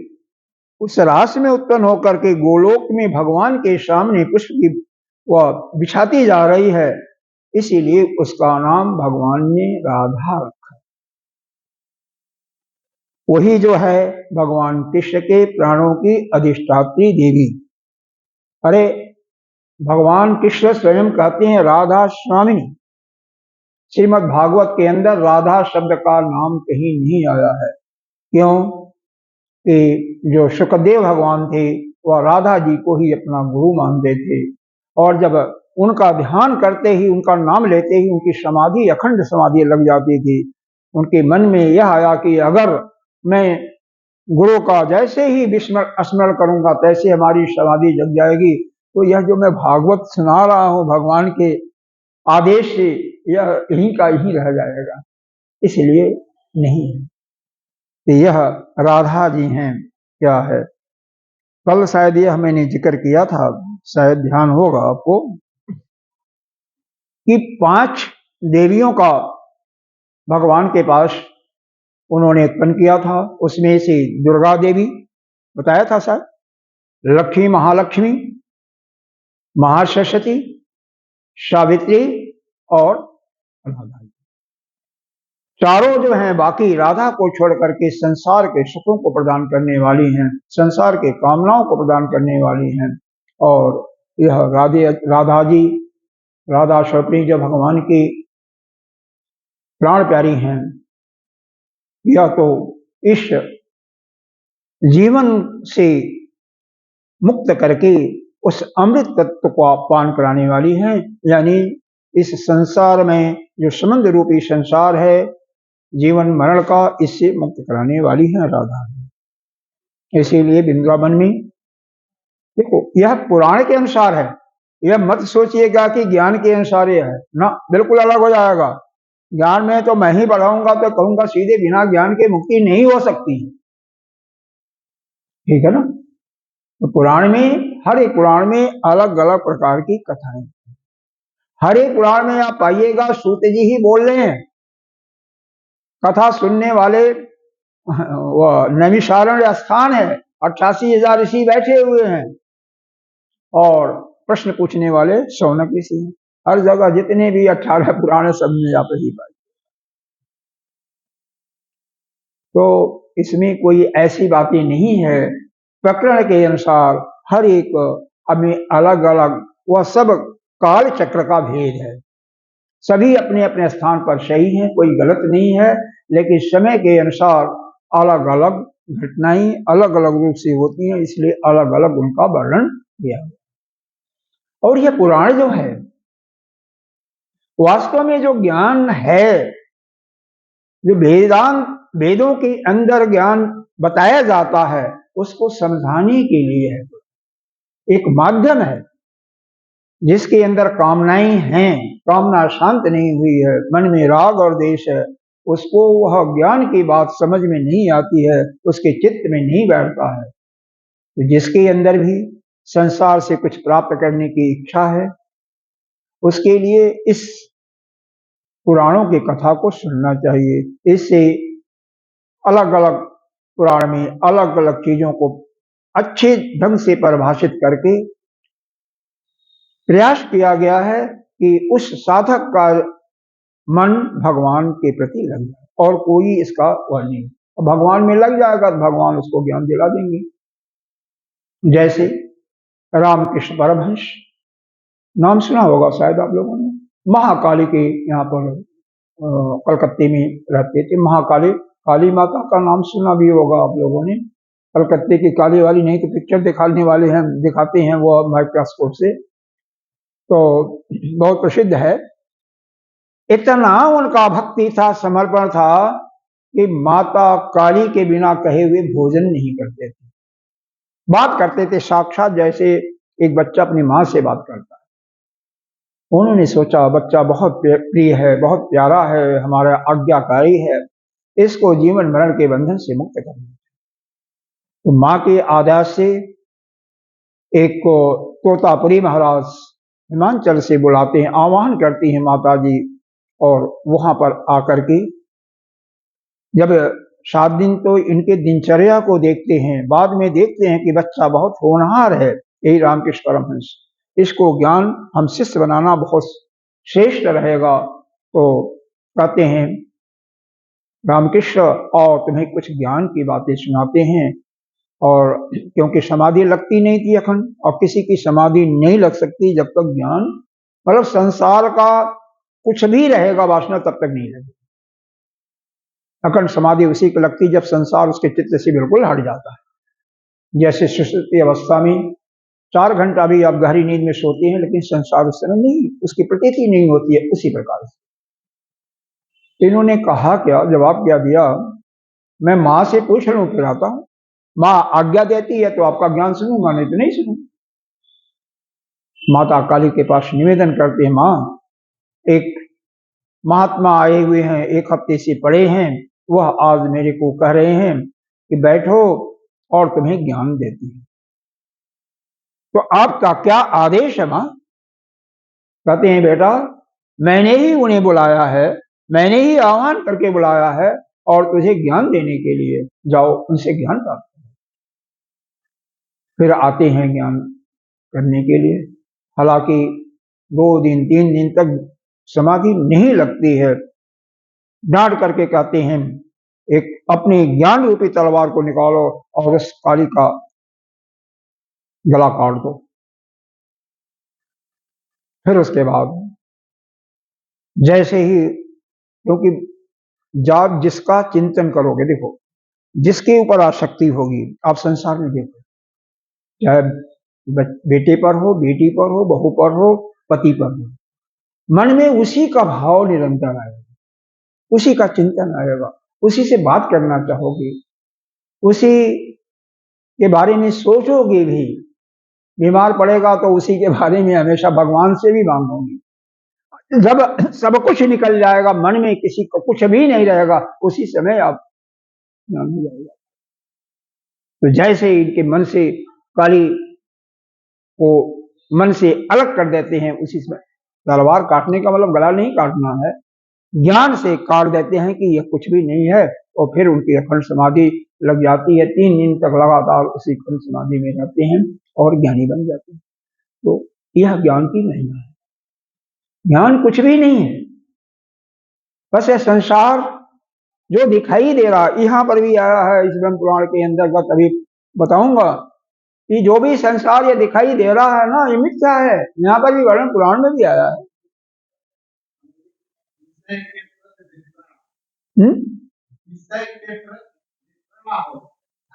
उस रास में उत्पन्न होकर के गोलोक में भगवान के सामने पुष्प की वह बिछाती जा रही है, इसीलिए उसका नाम भगवान ने राधा रखा। वही जो है भगवान कृष्ण के प्राणों की अधिष्ठात्री देवी। अरे भगवान कृष्ण स्वयं कहते हैं राधा स्वामिनी। श्रीमद् भागवत के अंदर राधा शब्द का नाम कहीं नहीं आया है। क्यों कि जो सुखदेव भगवान थे वह राधा जी को ही अपना गुरु मानते थे, और जब उनका ध्यान करते ही, उनका नाम लेते ही उनकी समाधि, अखंड समाधि लग जाती थी। उनके मन में यह आया कि अगर मैं गुरु का जैसे ही स्मरण करूंगा तैसे हमारी समाधि जग जाएगी, तो यह जो मैं भागवत सुना रहा हूं भगवान के आदेश से, यह यहीं का यहीं रह जाएगा, इसलिए नहीं है। तो यह राधा जी हैं। क्या है, कल शायद यह मैंने जिक्र किया था, शायद ध्यान होगा आपको, कि 5 देवियों का भगवान के पास उन्होंने उत्पन्न किया था। उसमें से दुर्गा देवी बताया था शायद, लक्ष्मी महालक्ष्मी, महासरस्वती, सावित्री और राधा। चारों जो हैं बाकी राधा को छोड़ करके संसार के सुखों को प्रदान करने वाली हैं, संसार के कामनाओं को प्रदान करने वाली हैं। और यह राधा जी, राधा स्वप्नी जो भगवान की प्राण प्यारी हैं, यह तो इस जीवन से मुक्त करके उस अमृत तत्व को पान कराने वाली हैं। यानी इस संसार में जो समुद्र रूपी संसार है जीवन मरण का, इससे मुक्त कराने वाली है राधा। इसीलिए वृंदावन में देखो, यह पुराण के अनुसार है, यह मत सोचिएगा कि ज्ञान के अनुसार यह है ना, बिल्कुल अलग हो जाएगा। ज्ञान में तो मैं ही पढ़ाऊंगा तो कहूंगा सीधे बिना ज्ञान के मुक्ति नहीं हो सकती, ठीक है ना। तो पुराण में, हर एक पुराण में अलग अलग प्रकार की कथाएं, हर एक पुराण में आप पाइएगा सूत जी ही बोल रहे हैं, कथा सुनने वाले वह नैमिषारण्य स्थान है, 88,000 ऋषि बैठे हुए हैं, और प्रश्न पूछने वाले शौनक ऋषि हैं। हर जगह जितने भी 18 पुराण सब में आप ही पाए। तो इसमें कोई ऐसी बातें नहीं है, प्रकरण के अनुसार हर एक हमें अलग अलग, वह सब काल चक्र का भेद है। सभी अपने अपने स्थान पर सही हैं, कोई गलत नहीं है, लेकिन समय के अनुसार अलग अलग घटनाएं अलग अलग रूप से होती हैं, इसलिए अलग अलग उनका वर्णन किया। और यह पुराण जो है, वास्तव में जो ज्ञान है, जो वेदों के अंदर ज्ञान बताया जाता है, उसको समझाने के लिए है, एक माध्यम है। जिसके अंदर कामनाएं हैं, कामना शांत नहीं हुई है, मन में राग और द्वेष है, उसको वह ज्ञान की बात समझ में नहीं आती है, उसके चित्त में नहीं बैठता है। तो जिसके अंदर भी संसार से कुछ प्राप्त करने की इच्छा है, उसके लिए इस पुराणों की कथा को सुनना चाहिए। इससे अलग अलग पुराण में अलग अलग चीजों को अच्छे ढंग से परिभाषित करके प्रयास किया गया है कि उस साधक का मन भगवान के प्रति लग जाए, और कोई इसका वह नहीं। भगवान में लग जाएगा तो भगवान उसको ज्ञान दिला देंगे। जैसे रामकृष्ण परमहंस, नाम सुना होगा शायद आप लोगों ने, महाकाली के यहाँ पर कलकत्ते में रहते थे। महाकाली, काली माता का नाम सुना भी होगा आप लोगों ने। कलकत्ते की काली वाली नहीं तो पिक्चर दिखाने वाले हैं, दिखाते हैं वो माइक्रोस्कोप से, तो बहुत प्रसिद्ध है। इतना उनका भक्ति था, समर्पण था कि माता काली के बिना कहे हुए भोजन नहीं करते थे। बात करते थे साक्षात जैसे एक बच्चा अपनी माँ से बात करता है। उन्होंने सोचा बच्चा बहुत प्रिय है, बहुत प्यारा है, हमारा आज्ञाकारी है, इसको जीवन मरण के बंधन से मुक्त करना। तो माँ के आदेश से एक को तोतापुरी महाराज हिमाचल से बुलाते हैं, आह्वान करती हैं माता जी, और वहां पर आकर के जब 7 दिन तो इनके दिनचर्या को देखते हैं, बाद में देखते हैं कि बच्चा बहुत होनहार है, यही रामकृष्ण परमहंस, इसको ज्ञान हम शिष्य बनाना बहुत श्रेष्ठ रहेगा। तो कहते हैं रामकृष्ण और तुम्हें कुछ ज्ञान की बातें सुनाते हैं। और क्योंकि समाधि लगती नहीं थी अखंड, और किसी की समाधि नहीं लग सकती जब तक ज्ञान, मतलब संसार का कुछ भी रहेगा वासना तब तक नहीं लगेगी। अखंड समाधि उसी को लगती जब संसार उसके चित्त से बिल्कुल हट जाता है। जैसे सुषुप्ति अवस्था में 4 घंटा भी आप गहरी नींद में सोते हैं, लेकिन संसार उस समय नहीं, उसकी प्रतीति नहीं होती है। उसी प्रकार से इन्होंने कहा क्या, जवाब क्या दिया, मैं माँ से पूछ लूं फिर आता हूं, माँ आज्ञा देती है तो आपका ज्ञान सुनूंगा, नहीं तो नहीं सुनूंगा। माता काली के पास निवेदन करते हैं, माँ एक महात्मा आए हुए हैं, 1 हफ्ते से पड़े हैं, वह आज मेरे को कह रहे हैं कि बैठो और तुम्हें ज्ञान देती है, तो आपका क्या आदेश है माँ। कहते हैं बेटा मैंने ही उन्हें बुलाया है, मैंने ही आह्वान करके बुलाया है, और तुझे ज्ञान देने के लिए, जाओ उनसे ज्ञान प्राप्त करो। फिर आते हैं ज्ञान करने के लिए। हालांकि 2 दिन 3 दिन तक समाधि नहीं लगती है। डांट करके कहते हैं एक अपनी ज्ञान रूपी तलवार को निकालो और उस काली का गला काट दो। फिर उसके बाद जैसे ही, क्योंकि जब जिसका चिंतन करोगे, देखो जिसके ऊपर आसक्ति होगी, आप संसार में देखो, चाहे बेटे पर हो, बेटी पर हो, बहू पर हो, पति पर हो, मन में उसी का भाव निरंतर आएगा, उसी का चिंतन आएगा, उसी से बात करना चाहोगे, उसी के बारे में सोचोगे भी। बीमार पड़ेगा तो उसी के बारे में हमेशा भगवान से भी मांगोगे। जब सब कुछ निकल जाएगा, मन में किसी को कुछ भी नहीं रहेगा, उसी समय आप ज्ञान हो जाएगा। तो जैसे इनके मन से काली को मन से अलग कर देते हैं, उसी समय तलवार काटने का मतलब गला नहीं काटना है, ज्ञान से काट देते हैं कि यह कुछ भी नहीं है, और फिर उनकी अखंड समाधि लग जाती है। 3 दिन तक लगातार उसी अखंड समाधि में रहते हैं और ज्ञानी बन जाते हैं। तो यह ज्ञान की महिमा है। ज्ञान कुछ भी नहीं है, बस यह संसार जो दिखाई दे रहा, यहाँ पर भी आया है इस ब्रह्म पुराण के अंतर्गत, अभी बताऊंगा कि जो भी संसार ये दिखाई दे रहा है ना, ये मिथ्या है। यहाँ पर भी ब्रह्म पुराण में भी आया है।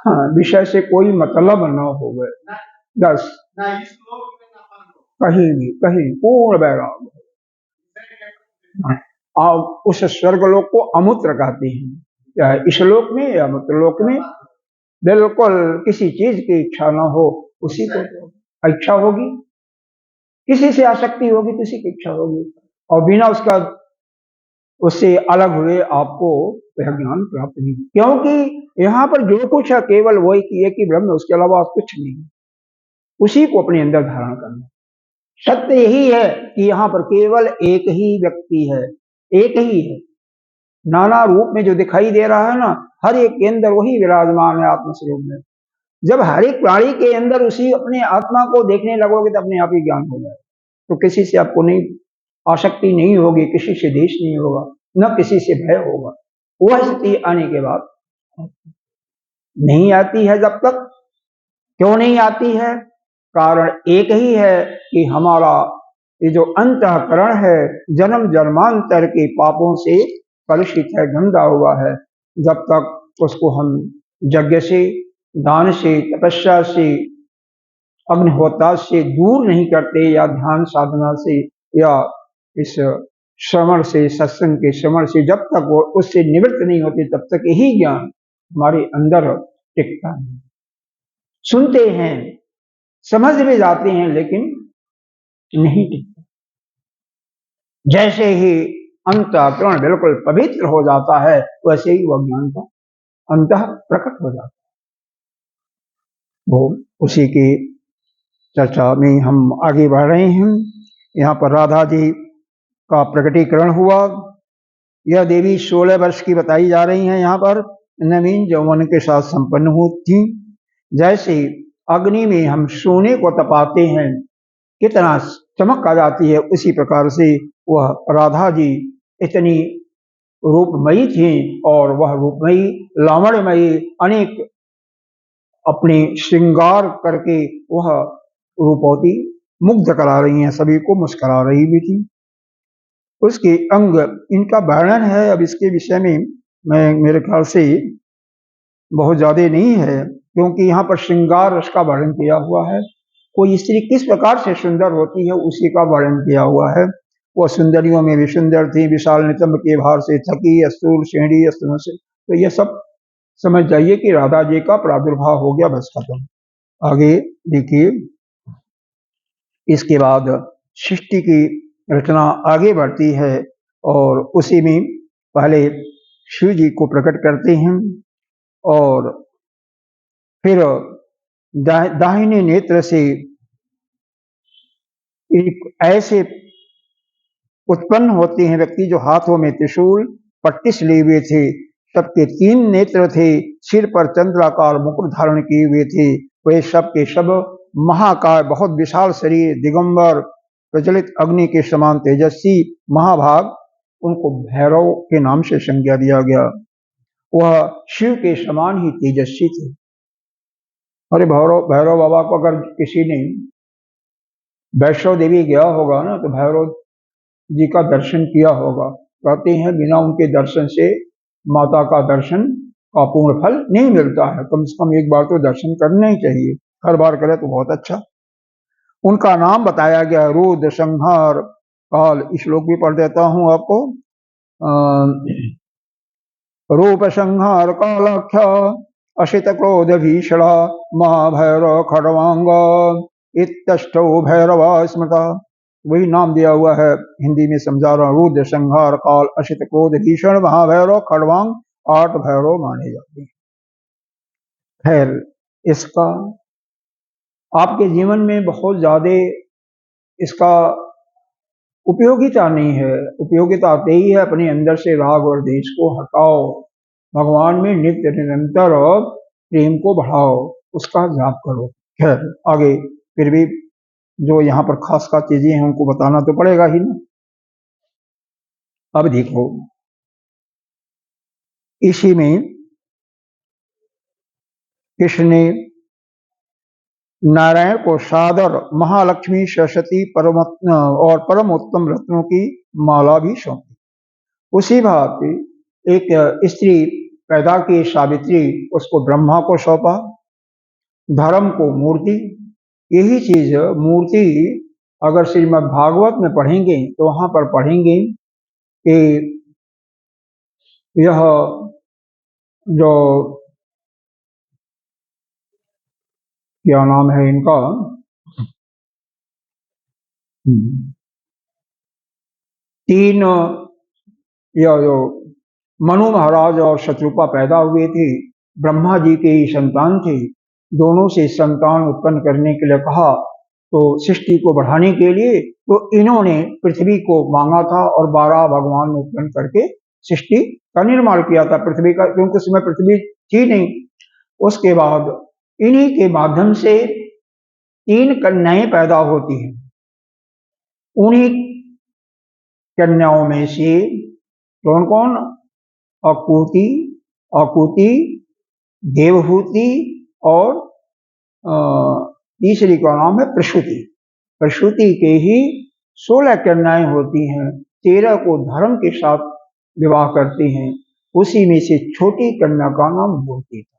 हाँ, विषय से कोई मतलब न हो गए, बस कहीं भी, कहीं पूर्ण वैराग। उस स्वर्गलोक को अमूत्र कहते हैं, चाहे इस लोक में या मूत्रलोक में, बिल्कुल किसी चीज की इच्छा ना हो, उसी को इच्छा होगी, किसी से आसक्ति होगी तो उसी की इच्छा होगी, और बिना उसका उससे अलग हुए आपको वह ज्ञान प्राप्त नहीं, क्योंकि यहाँ पर जो कुछ है केवल वही की एक ही ब्रह्म, उसके अलावा कुछ नहीं, उसी को अपने अंदर धारण करना। सत्य यही है कि यहाँ पर केवल एक ही व्यक्ति है, एक ही है। नाना रूप में जो दिखाई दे रहा है ना, हर एक के अंदर वही विराजमान है आत्मस्वरूप में। जब हर एक प्राणी के अंदर उसी अपने आत्मा को देखने लगोगे तो अपने आप ही ज्ञान हो जाएगा। तो किसी से आपको नहीं आसक्ति नहीं होगी, किसी से देश नहीं होगा, न किसी से भय होगा। वह स्थिति आने के बाद नहीं आती है। जब तक क्यों नहीं आती है? कारण एक ही है कि हमारा ये जो अंतःकरण है जन्म जन्मांतर के पापों से कलुषित है, गंदा हुआ है। जब तक उसको हम यज्ञ से, दान से, तपस्या से, अग्निहोत्र से दूर नहीं करते, या ध्यान साधना से, या इस श्रवण से, सत्संग के श्रवण से जब तक वो उससे निवृत्त नहीं होते, तब तक यही ज्ञान हमारे अंदर टिकता नहीं। सुनते हैं, समझ भी जाते हैं, लेकिन नहीं टिकता। जैसे ही अंतःकरण बिल्कुल पवित्र हो जाता है, वैसे ही वह ज्ञान का अंतः प्रकट हो जाता है। वो उसी की चर्चा में हम आगे बढ़ रहे हैं। यहाँ पर राधा जी का प्रकटीकरण हुआ। यह देवी 16 वर्ष की बताई जा रही हैं। यहाँ पर नवीन यौवन के साथ संपन्न हुई थी। जैसे अग्नि में हम सोने को तपाते हैं, कितना चमक आ जाती है, उसी प्रकार से वह राधा जी इतनी रूपमयी थी, और वह रूपमयी, लावण्यमयी, अनेक अपने श्रृंगार करके वह रूपवती मुग्ध करा रही हैं, सभी को मुस्कुरा रही भी थी। उसके अंग, इनका वर्णन है, अब इसके विषय में मैं मेरे ख्याल से बहुत ज्यादा नहीं है, क्योंकि यहाँ पर श्रृंगार रस का वर्णन किया हुआ है। कोई स्त्री किस प्रकार से सुंदर होती है, उसी का वर्णन किया हुआ है। वह सुंदरियों में भी सुंदर थी, विशाल नितंब के भार से थकी, अस्तूल श्रेणी अस्तुन से। तो यह सब समझ जाइए कि राधा जी का प्रादुर्भाव हो गया, बस खत्म। आगे देखिए, इसके बाद सृष्टि की रचना आगे बढ़ती है, और उसी में पहले शिव जी को प्रकट करते हैं, और फिर दाहिने नेत्र से एक ऐसे उत्पन्न होते हैं व्यक्ति जो हाथों में त्रिशूल पट्टिस लिए हुए थे, सबके 3 नेत्र थे, सिर पर चंद्राकार मुकुट धारण किए हुए थे। वे सब के सब महाकाय, बहुत विशाल शरीर, दिगंबर, प्रज्वलित अग्नि के समान तेजस्वी, महाभाग, उनको भैरव के नाम से संज्ञा दिया गया। वह शिव के समान ही तेजस्वी थे। अरे भैरव बाबा को अगर किसी ने वैष्णो देवी गया होगा ना, तो भैरव जी का दर्शन किया होगा। कहते हैं बिना उनके दर्शन से माता का दर्शन का पूर्ण फल नहीं मिलता है। कम से कम एक बार तो दर्शन करना ही चाहिए, हर बार करे तो बहुत अच्छा। उनका नाम बताया गया रुद्र संहार काल। श्लोक भी पढ़ देता हूं आपको। रूप संहार कालाख्या अशित क्रोध भीषण महाभैरव खड़वांग इत्तष्टौ भैरवा स्मृता। वही नाम दिया हुआ है, हिंदी में समझा रहा हूं। रुद्र संहार काल अशित क्रोध भीषण महाभैरव खड़वांग, 8 भैरव माने जाते हैं। खैर, इसका आपके जीवन में बहुत ज्यादा इसका उपयोगिता नहीं है। उपयोगिता आते ही है अपने अंदर से राग और द्वेष को हटाओ, भगवान में नित्य निरंतर प्रेम को बढ़ाओ, उसका जाप करो। खैर, आगे फिर भी जो यहाँ पर खास खास चीजें हैं उनको बताना तो पड़ेगा ही ना। अब देखो, इसी में कृष्ण ने नारायण को सादर महालक्ष्मी, सरस्वती, और परम उत्तम रत्नों की माला भी सौंपी। उसी भांति एक स्त्री पैदा की सावित्री, उसको ब्रह्मा को सौंपा। धर्म को मूर्ति, यही चीज मूर्ति अगर श्रीमद् भागवत में पढ़ेंगे तो वहां पर पढ़ेंगे कि यह जो क्या नाम है इनका, तीन यह जो मनु महाराज और शत्रुपा पैदा हुए थे, ब्रह्मा जी के ही संतान थे। दोनों से संतान उत्पन्न करने के लिए कहा, तो सृष्टि को बढ़ाने के लिए तो इन्होंने पृथ्वी को मांगा था, और 12 भगवान ने उत्पन्न करके सृष्टि का निर्माण किया था पृथ्वी का, क्योंकि उस समय पृथ्वी थी नहीं। उसके बाद इन्हीं के माध्यम से 3 कन्याएं पैदा होती हैं। उन्हीं कन्याओं में से कौन कौन? अकुति, अकुति, देवहूति और तीसरी का नाम है प्रसूति। प्रसूति के ही 16 कन्याएं होती हैं, 13 को धर्म के साथ विवाह करती हैं। उसी में से छोटी कन्या का नाम मूर्ति था,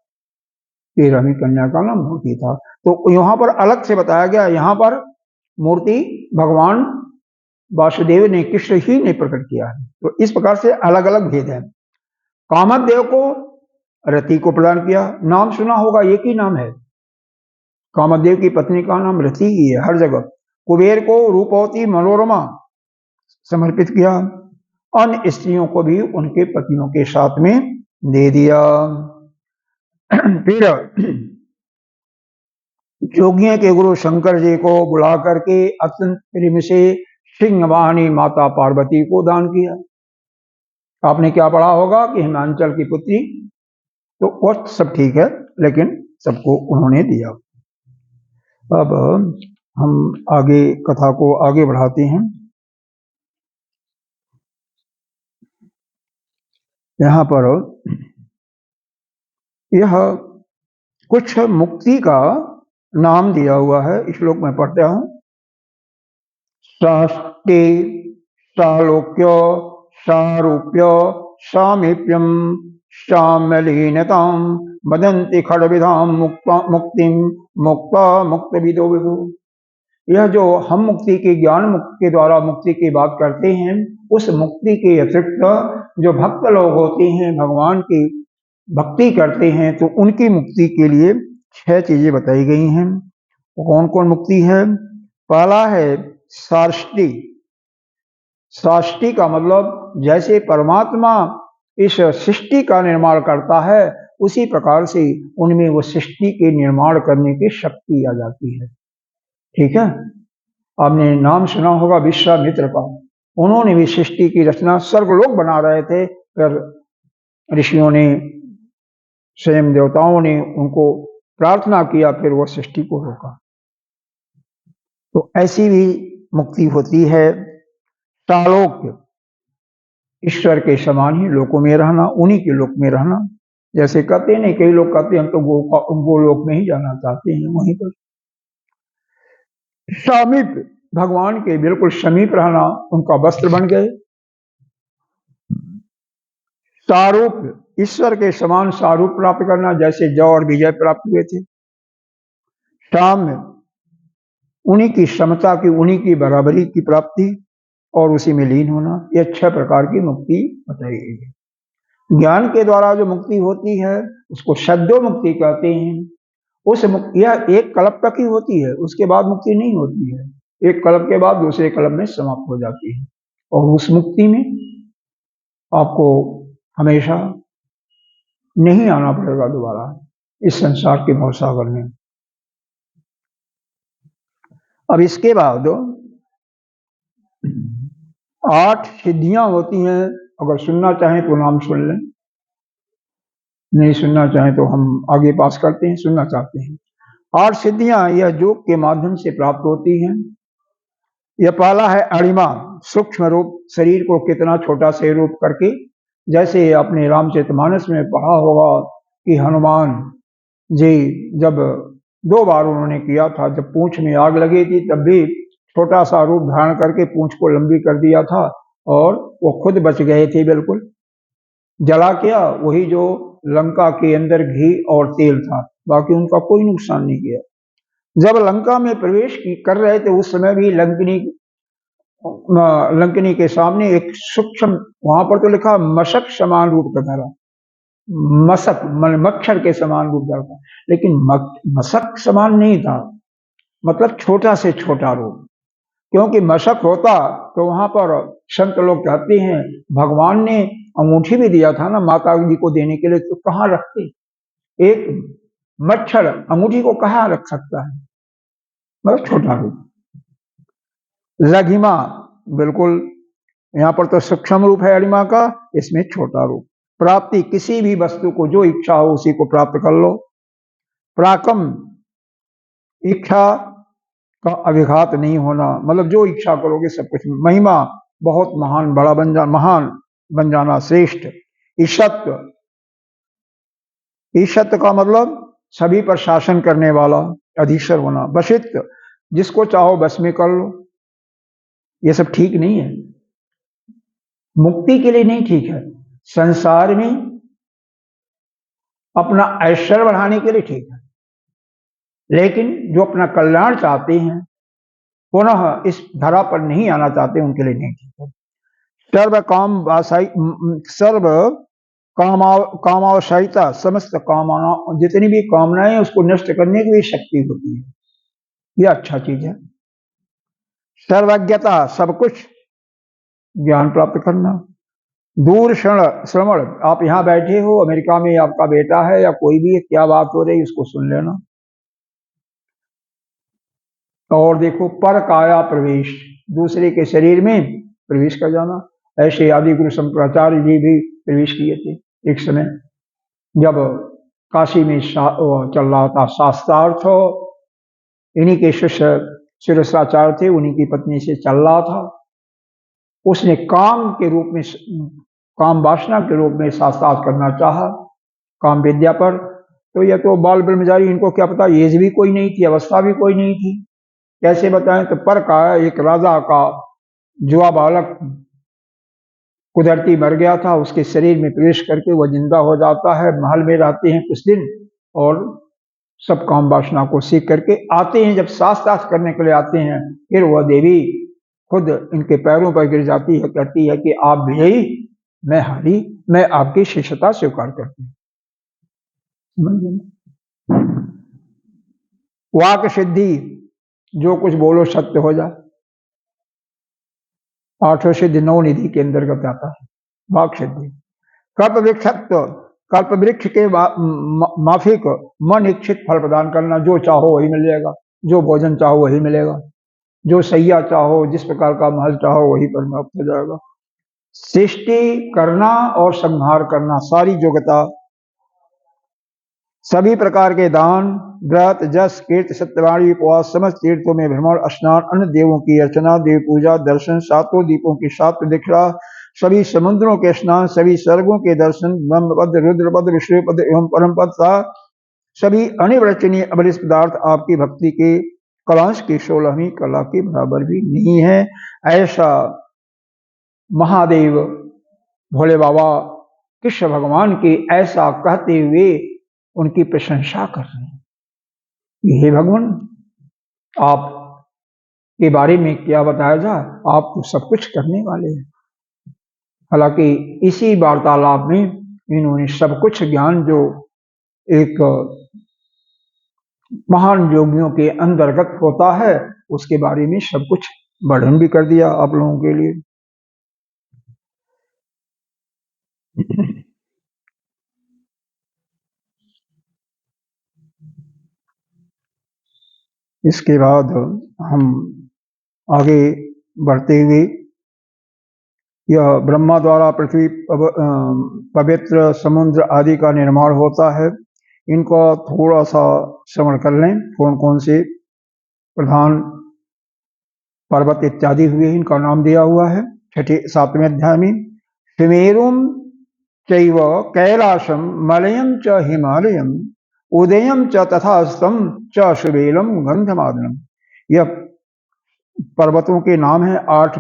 13वीं कन्या का नाम मूर्ति था। तो यहाँ पर अलग से बताया गया, यहाँ पर मूर्ति भगवान वासुदेव ने, कृष्ण ही ने प्रकट किया है। तो इस प्रकार से अलग अलग भेद है। कामदेव को रति को प्रदान किया, नाम सुना होगा, एक ही नाम है, कामदेव की पत्नी का नाम रति ही है हर जगह। कुबेर को रूपवती मनोरमा समर्पित किया, अन्य स्त्रियों को भी उनके पतियों के साथ में दे दिया। फिर जोगियों के गुरु शंकर जी को बुला करके अत्यंत प्रेम से सिंहवाहिनी माता पार्वती को दान किया। आपने क्या पढ़ा होगा कि हिमांचल की पुत्री, तो वो सब ठीक है, लेकिन सबको उन्होंने दिया। अब हम आगे कथा को आगे बढ़ाते हैं। यहाँ पर यह कुछ मुक्ति का नाम दिया हुआ है, इस श्लोक में पढ़ता हूं। साष्टे, सालोक्य, सारूप्य, सामीप्यम, सामलीनताम वदन्ति खड्विधाम मुक्तिम मुक्ता मुक्तविदो विदु। यह जो हम मुक्ति के ज्ञान मुक्ति के द्वारा मुक्ति की बात करते हैं, उस मुक्ति के अतिरिक्त जो भक्त लोग होते हैं, भगवान की भक्ति करते हैं, तो उनकी मुक्ति के लिए 6 चीजें बताई गई हैं। कौन कौन मुक्ति है? पहला है साष्टी। साष्टी का मतलब जैसे परमात्मा इस सृष्टि का निर्माण करता है, उसी प्रकार से उनमें वो सृष्टि के निर्माण करने की शक्ति आ जाती है। ठीक है, आपने नाम सुना होगा विश्वामित्र का। उन्होंने भी सृष्टि की रचना, स्वर्गलोक बना रहे थे, फिर ऋषियों ने, स्वयं देवताओं ने उनको प्रार्थना किया, फिर वो सृष्टि को रोका। तो ऐसी भी मुक्ति होती है। सालोक्य, ईश्वर के समान ही लोकों में रहना, उन्हीं के लोक में रहना। जैसे कहते हैं, कई लोग कहते हैं हम तो गोलोक में ही जाना चाहते हैं, वहीं पर। समीप, भगवान के बिल्कुल समीप रहना, उनका वस्त्र बन गए। सारूप, ईश्वर के समान सारूप प्राप्त करना, जैसे जय और विजय प्राप्त हुए थे। साम्य, उन्हीं की समता की, उन्हीं की बराबरी की प्राप्ति और उसी में लीन होना। यह 6 प्रकार की मुक्ति बताई गई है। ज्ञान के द्वारा जो मुक्ति होती है उसको शब्दों मुक्ति कहते हैं। उस यह एक कल्प तक ही होती है, उसके बाद मुक्ति नहीं होती है। एक कल्प के बाद दूसरे कल्प में समाप्त हो जाती है, और उस मुक्ति में आपको हमेशा नहीं आना पड़ेगा दोबारा इस संसार के भवसागर में। अब इसके बाद 8 सिद्धियां होती हैं। अगर सुनना चाहें तो नाम सुन लें, नहीं सुनना चाहें तो हम आगे पास करते हैं। सुनना चाहते हैं, 8 सिद्धियां यह योग के माध्यम से प्राप्त होती हैं। यह पहला है अणिमा, सूक्ष्म रूप, शरीर को कितना छोटा से रूप करके, जैसे अपने रामचरितमानस में पढ़ा होगा कि हनुमान जी जब 2 बार उन्होंने किया था, जब पूंछ में आग लगी थी तब भी छोटा सा रूप धारण करके पूंछ को लंबी कर दिया था, और वो खुद बच गए थे बिल्कुल। जला क्या? वही जो लंका के अंदर घी और तेल था, बाकी उनका कोई नुकसान नहीं किया। जब लंका में प्रवेश कर रहे थे, उस समय भी लंकिनी के सामने एक सूक्ष्म, वहां पर तो लिखा मशक समान रूप का धरा, मशक मच्छर के समान रूप धरा, लेकिन मशक समान नहीं था, मतलब छोटा से छोटा रूप। क्योंकि मशक होता तो वहां पर संत लोग कहते हैं भगवान ने अंगूठी भी दिया था ना माता जी को देने के लिए, तो कहाँ रखते? एक मच्छर अंगूठी को कहाँ रख सकता है? मतलब छोटा रूप। लघिमा, बिल्कुल यहाँ पर तो सूक्ष्म रूप है अणिमा का, इसमें छोटा रूप। प्राप्ति, किसी भी वस्तु को जो इच्छा हो उसी को प्राप्त कर लो। प्राकम, इच्छा का अभिघात नहीं होना, मतलब जो इच्छा करोगे सब कुछ। महिमा बहुत महान, बड़ा बन जाना, महान बन जाना, श्रेष्ठ। ईशत्व, ईशत्व का मतलब सभी पर शासन करने वाला, अधीश्वर होना। वशित्व, जिसको चाहो बस में कर लो। ये सब ठीक नहीं है, मुक्ति के लिए नहीं ठीक है, संसार में अपना ऐश्वर्य बढ़ाने के लिए ठीक है, लेकिन जो अपना कल्याण चाहते हैं, पुनः इस धरा पर नहीं आना चाहते, उनके लिए नहीं ठीक है। सर्व काम वासाई, सर्व कामावसायिता, समस्त कामना, जितनी भी कामनाएं उसको नष्ट करने की भी शक्ति होती है, यह अच्छा चीज है। सर्वज्ञता, सब कुछ ज्ञान प्राप्त करना। दूर श्रवण, आप यहाँ बैठे हो, अमेरिका में आपका बेटा है या कोई भी है, क्या बात हो रही उसको सुन लेना। और देखो, पर काया प्रवेश, दूसरे के शरीर में प्रवेश कर जाना। ऐसे आदि गुरु शंकराचार्य जी भी प्रवेश किए थे एक समय, जब काशी में चल रहा था शास्त्रार्थ, इन्हीं के शिष्य शिरसाचार्य थे, उन्हीं की पत्नी से चल रहा था। उसने काम के रूप में, काम वासना के रूप में शास्त्रार्थ करना चाहा, काम विद्या पर। तो यह तो बाल ब्रह्मचारी, इनको क्या पता, एज भी कोई नहीं थी, अवस्था भी कोई नहीं थी, कैसे बताएं। तो पर का एक राजा का जुआ बालक कुदरती मर गया था, उसके शरीर में प्रवेश करके वह जिंदा हो जाता है। महल में रहते हैं कुछ दिन और सब काम वासना को सीख करके आते हैं। जब शास्त्रार्थ करने के लिए आते हैं, फिर वह देवी खुद इनके पैरों पर गिर जाती है, कहती है कि आप विजयी, मैं हारी, मैं आपकी शिष्यता स्वीकार करती हूँ। वाक सिद्धि, जो कुछ बोलो सत्य हो जाए, आठों सिद्धि 9 निधि के अंतर्गत आता है वाक सिद्धि। कल्प वृक्षत्व, कल्प वृक्ष के माफिक मन इच्छित फल प्रदान करना, जो चाहो वही मिल जाएगा, जो भोजन चाहो वही मिलेगा, जो सैया चाहो, जिस प्रकार का महल चाहो वही पर प्राप्त हो जाएगा। सृष्टि करना और संहार करना, सारी योग्यता, सभी प्रकार के दान, व्रत, जस, कीर्त, सत्यवाणी, उपवास, समस्त तीर्थों में भ्रमण, स्नान, अन्य देवों की अर्चना, देव पूजा, दर्शन, सातों दीपों की सात दीक्षा, सभी समुद्रों के स्नान, सभी स्वर्गों के दर्शन, ब्रह्मपद, रुद्रपद, विष्णुपद एवं परमपद का सभी अनिर्वचनीय अमृत पदार्थ आपकी भक्ति के कलांश की 16वीं कला के बराबर भी नहीं है। ऐसा महादेव भोले बाबा कृष्ण भगवान के ऐसा कहते हुए उनकी प्रशंसा कर रहे हैं। हे भगवान, आप के बारे में क्या बताया जाए, आप तो सब कुछ करने वाले हैं। हालांकि इसी वार्तालाप में इन्होंने सब कुछ ज्ञान जो एक महान योगियों के अंतर्गत होता है, उसके बारे में सब कुछ वर्णन भी कर दिया आप लोगों के लिए। इसके बाद हम आगे बढ़ते हुए, यह ब्रह्मा द्वारा पृथ्वी, पवित्र समुद्र आदि का निर्माण होता है। इनको थोड़ा सा श्रवण कर लें, कौन कौन से प्रधान पर्वत इत्यादि हुए, इनका नाम दिया हुआ है 7वें अध्याय में। सुमेरुम चैव कैलाशम मलयम च हिमालयम उदयम च तथास्तम च सुबेलम गंधमादनम। यह पर्वतों के नाम हैं। 8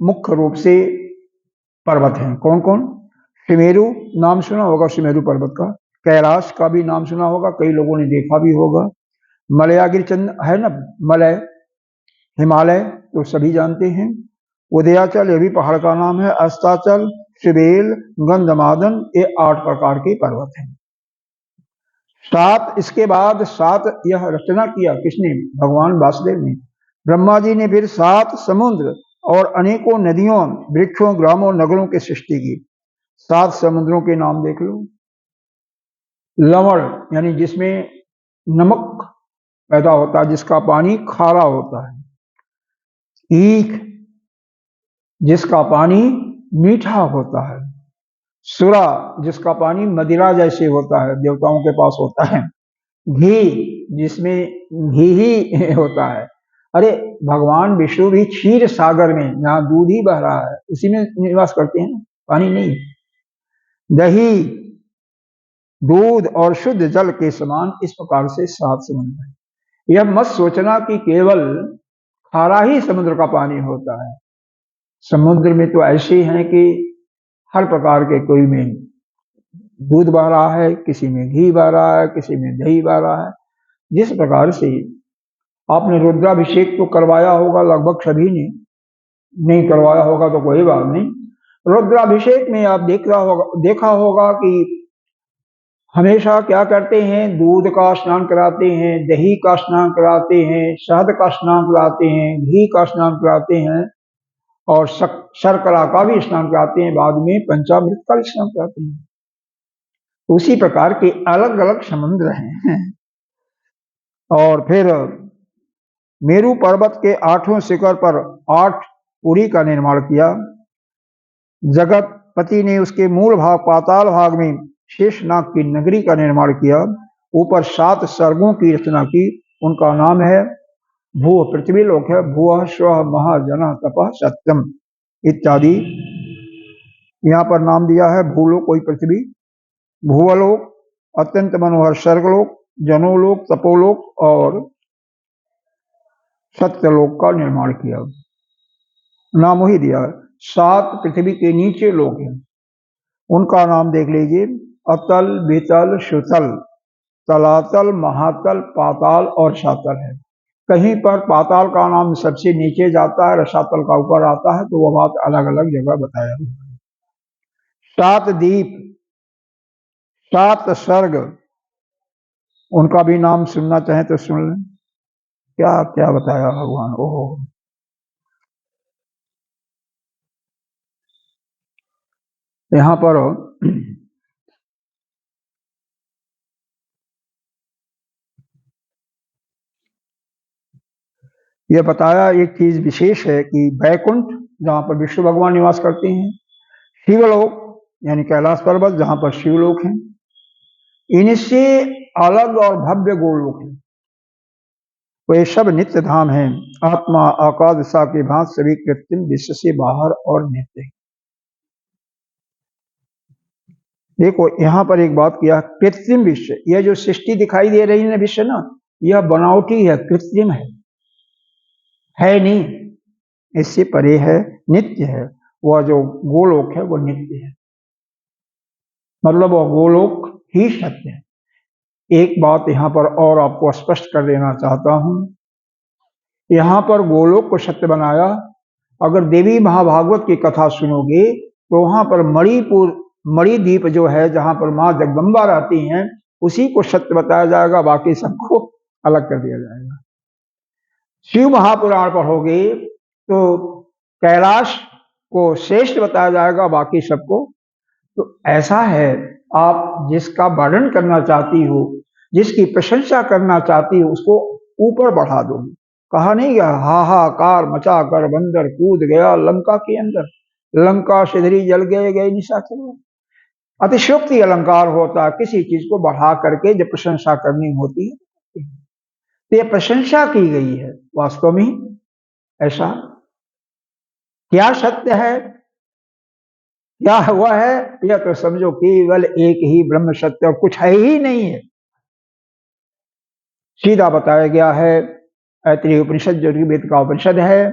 मुख्य रूप से पर्वत हैं। कौन कौन? सुमेरु नाम सुना होगा, सुमेरु पर्वत का। कैलाश का भी नाम सुना होगा, कई लोगों ने देखा भी होगा। मलयागिरी चंद है ना, मलय, हिमालय तो सभी जानते हैं। उदयाचल, ये भी पहाड़ का नाम है। अस्ताचल, सुबेल, गंधमादन, ये 8 प्रकार के पर्वत हैं। 7, इसके बाद 7 यह रचना किया किसने? भगवान वासुदेव ने। ब्रह्मा जी ने फिर 7 समुद्र और अनेकों नदियों, वृक्षों, ग्रामों, नगरों की सृष्टि की। 7 समुद्रों के नाम देख लो। लवण यानी जिसमें नमक पैदा होता है, जिसका पानी खारा होता है। ईख, जिसका पानी मीठा होता है। सुरा, जिसका पानी मदिरा जैसे होता है, देवताओं के पास होता है। घी, जिसमें घी ही होता है। अरे भगवान विष्णु भी क्षीर सागर में, जहां दूध ही बह रहा है, उसी में निवास करते हैं, पानी नहीं। दही, दूध और शुद्ध जल के समान इस प्रकार से सात समुद्र है। यह मत सोचना कि केवल खारा ही समुद्र का पानी होता है। समुद्र में तो ऐसे हैं कि हर प्रकार के, कोई में दूध बह रहा है, किसी में घी बह रहा है, किसी में दही बह रहा है। जिस प्रकार से आपने रुद्राभिषेक तो करवाया होगा लगभग सभी ने, नहीं करवाया होगा तो कोई बात नहीं। रुद्राभिषेक में आप देखा होगा कि हमेशा क्या करते हैं, दूध का स्नान कराते हैं, दही का स्नान कराते हैं, शहद का स्नान कराते हैं, घी का स्नान कराते हैं और शर्करा का भी स्नान कराते हैं, बाद में पंचामृत का भी स्नान कराते हैं। उसी प्रकार के अलग अलग समुद्र हैं। और फिर मेरू पर्वत के 8वें शिखर पर 8 पुरी का निर्माण किया। जगतपति ने उसके मूल भाग पाताल भाग में शेषनाग की नगरी का निर्माण किया। ऊपर 7 सर्गों की रचना की। उनका नाम है भू, पृथ्वी लोक है, भूः स्वः महाजन तपः सत्यम इत्यादि। यहाँ पर नाम दिया है भूलोक कोई पृथ्वी, भूवलोक अत्यंत मनोहर स्वर्गलोक, जनोलोक तपोलोक और सत्यलोक का निर्माण किया। नाम वही दिया है। 7 पृथ्वी के नीचे लोग हैं, उनका नाम देख लीजिए। अतल, वितल, सुतल, तलातल, महातल, पाताल और सातल है। कहीं पर पाताल का नाम सबसे नीचे जाता है, रसातल का ऊपर आता है, तो वह बात अलग अलग जगह बताया हुआ है। 7 द्वीप, 7 स्वर्ग, उनका भी नाम सुनना चाहे तो सुन लें। क्या क्या बताया भगवान। ओहो, यहाँ पर यह बताया एक चीज विशेष है कि बैकुंठ, जहां पर विष्णु भगवान निवास करते हैं, शिवलोक यानी कैलाश पर्वत, जहां पर शिवलोक हैं, इनसे अलग और भव्य गोलोक है। वे सब नित्य धाम हैं। आत्मा आकाश दिशा के भांत सभी कृत्रिम विश्व से बाहर और नित्य है। देखो यहाँ पर एक बात किया, कृत्रिम विश्व, यह जो सृष्टि दिखाई दे रही है विश्व ना, यह बनावटी है, कृत्रिम है नहीं, इससे परे है, नित्य है। वह जो गोलोक है वो नित्य है, मतलब वह गोलोक ही सत्य है। एक बात यहाँ पर और आपको स्पष्ट कर देना चाहता हूं, यहाँ पर गोलोक को सत्य बनाया। अगर देवी महाभागवत की कथा सुनोगे तो वहां पर मणिद्वीप जो है, जहां पर माँ जगदम्बा रहती हैं, उसी को सत्य बताया जाएगा, बाकी सबको अलग कर दिया जाएगा। शिव महापुराण पढ़ोगे तो कैलाश को श्रेष्ठ बताया जाएगा, बाकी सबको। तो ऐसा है, आप जिसका वर्णन करना चाहती हो, जिसकी प्रशंसा करना चाहती हो, उसको ऊपर बढ़ा दो। कहा नहीं गया, हाहाकार मचा कर बंदर कूद गया लंका के अंदर, लंका सिधरी जल गए निशाचर। अतिशयोक्ति अलंकार होता है, किसी चीज को बढ़ा करके जब प्रशंसा करनी होती है, तो यह प्रशंसा की गई है। वास्तव में ऐसा क्या सत्य है, क्या हुआ है, यह तो समझो केवल एक ही ब्रह्म सत्य, और कुछ है ही नहीं है। सीधा बताया गया है, ऐतरेय उपनिषद जो ऋग्वेद का उपनिषद है,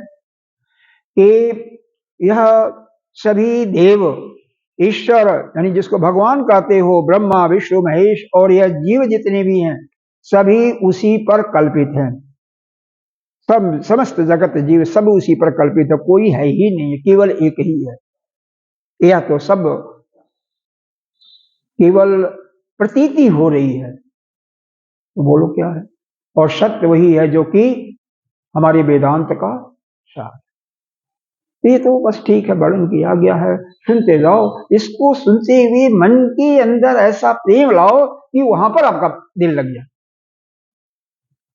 कि यह सभी देव, ईश्वर यानी जिसको भगवान कहते हो, ब्रह्मा विष्णु महेश और यह जीव जितने भी हैं, सभी उसी पर कल्पित हैं। सब समस्त जगत जीव सब उसी पर कल्पित है, कोई है ही नहीं है, केवल एक ही है। यह तो सब केवल प्रतीति हो रही है, तो बोलो क्या है। और सत्य वही है जो कि हमारे वेदांत का सार। ये तो बस ठीक है, वर्णन किया गया है, सुनते जाओ। इसको सुनते हुए मन के अंदर ऐसा प्रेम लाओ कि वहां पर आपका दिल लग जाए।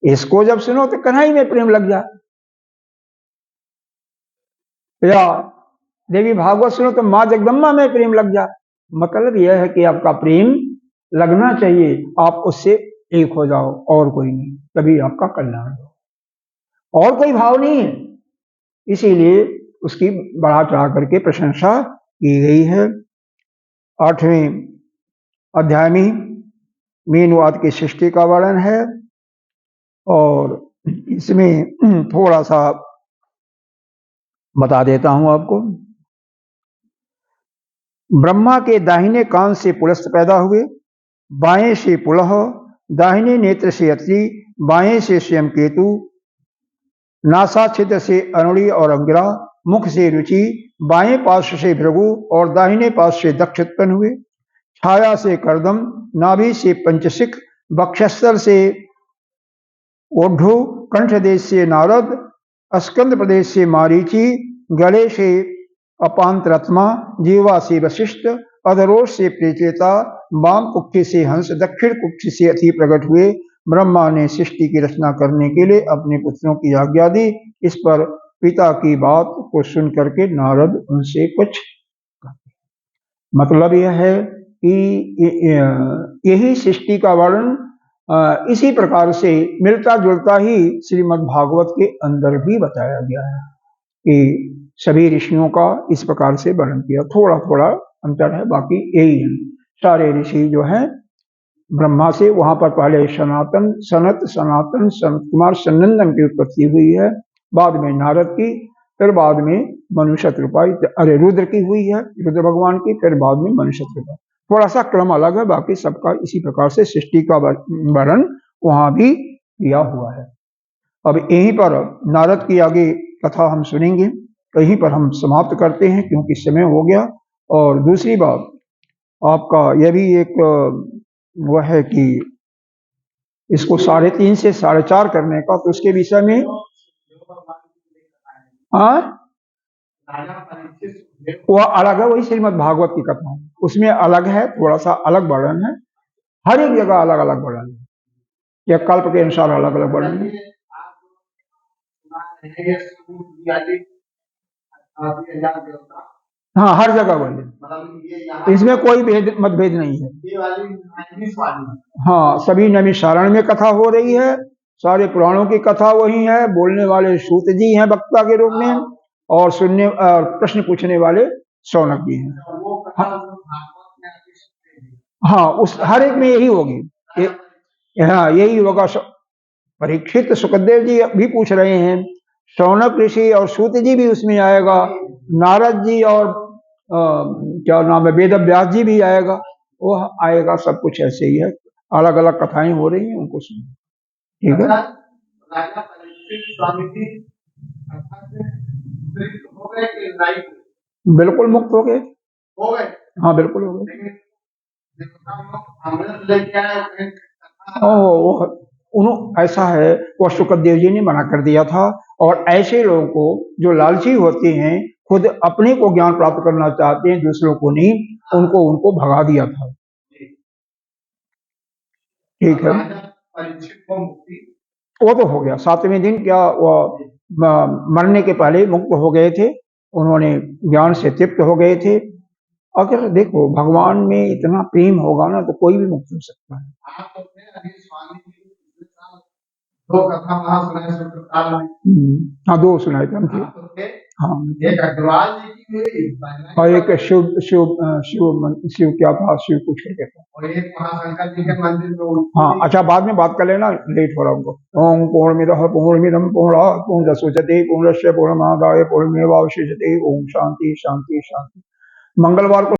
इसको जब सुनो तो कन्हई में प्रेम लग जाए, या देवी भागवत सुनो तो माँ जगदम्बा में प्रेम लग जाए। मतलब यह है कि आपका प्रेम लगना चाहिए, आप उससे एक हो जाओ और कोई नहीं, तभी आपका कल्याण हो। और कोई भाव नहीं है। इसीलिए उसकी बढ़ा चढ़ा करके प्रशंसा की गई है। 8वें अध्याय में मीनवाद की सृष्टि का वर्णन है और इसमें थोड़ा सा बता देता हूं आपको। ब्रह्मा के दाहिने कान से पुलस्त पैदा हुए, बाएं से पुलह, दाहिने नेत्र से अत्रि, बाएं से स्वयं केतु, नासाछिद्र से अरुणी और अंगिरा, मुख से रुचि, बाएं पार्श्व से भृगु और दाहिने पार्श्व से दक्ष उत्पन्न हुए। छाया से करदम, नाभि से पंचसिक, वक्षस्थल से ओढ़ु, कंठ देश से नारद, स्कंद प्रदेश से मारीचि, गले से अपांतरत्मा, जीवा से वशिष्ठ, अधरोष से प्रेचेता, वाम कुक्षि से हंस, दक्षिण कुक्षि से अति प्रकट हुए। ब्रह्मा ने सृष्टि की रचना करने के लिए अपने पुत्रों की आज्ञा दी। इस पर पिता की बात को सुन करके नारद उनसे कुछ, मतलब यह है कि यही सृष्टि का वर्णन इसी प्रकार से मिलता जुलता ही श्रीमद् भागवत के अंदर भी बताया गया है कि सभी ऋषियों का इस प्रकार से वर्णन किया। थोड़ा थोड़ा अंतर है, बाकी यही है। सारे ऋषि जो हैं ब्रह्मा से, वहां पर पहले सनत कुमार सनंदन की उत्पत्ति हुई है, बाद में नारद की, फिर बाद में मनुष्य कृपा, रुद्र की हुई है, रुद्र भगवान की, फिर बाद में मनुष्य कृपा। थोड़ा सा क्रम अलग है, बाकी सबका इसी प्रकार से सृष्टि का वर्णन वहां भी किया हुआ है। अब यहीं पर नारद की आगे कथा हम सुनेंगे, यहीं पर हम समाप्त करते हैं क्योंकि समय हो गया। और दूसरी बात आपका यह भी एक वह है कि इसको 3.5 से 4.5 करने का, तो उसके विषय में वह अलग है, वही श्रीमद् भागवत की कथा है, उसमें अलग है, थोड़ा सा अलग वर्णन है। हर एक जगह अलग अलग वर्णन है, यह कल्प के अनुसार अलग अलग वर्णन है। हाँ, हर जगह वही, इसमें कोई मतभेद नहीं है। हाँ, सभी नैमिषारण्य में कथा हो रही है, सारे पुराणों की कथा वही है, बोलने वाले सूत जी हैं वक्ता के रूप में, और सुनने प्रश्न पूछने वाले शौनक जी हैं। हाँ, उस हर एक में यही होगी। हाँ, यही होगा। परीक्षित सुखदेव जी भी पूछ रहे हैं, शौनक ऋषि और सूत जी भी उसमें आएगा, नारद जी और क्या नाम है, वेद व्यास जी भी आएगा, वो आएगा, सब कुछ ऐसे ही है। अलग अलग कथाएं हो रही हैं, उनको सुनो। ठीक है। बिल्कुल मुक्त हो गए। हाँ, बिल्कुल हो गए। ऐसा है, वो शुक्रदेव जी ने मना कर दिया था, और ऐसे लोगों को जो लालची होते हैं, खुद अपने को ज्ञान प्राप्त करना चाहते हैं, दूसरों को नहीं, उनको भगा दिया था। ठीक है, वो तो हो गया 7वें दिन, क्या वो मरने के पहले मुक्त हो गए थे, उन्होंने ज्ञान से तृप्त हो गए थे। अगर देखो भगवान में इतना प्रेम होगा ना, तो कोई भी मुक्त हो सकता है। हाँ, 2 सुनाए थे हम। हाँ, एक अग्रवाल जी की हुई और एक शिव क्या था, शिव कुछ करके था, और एक महाशंकर जी के मंदिर में। हाँ, अच्छा, बाद में बात कर लेना, लेट हो रहा हमको। ओम पूर्णमिदः पूर्णमिदं पूर्णात् पूर्णमुदच्यते पूर्णस्य पूर्णमादाय पूर्णमेवावशिष्यते। ओम शांति शांति शांति। मंगलवार को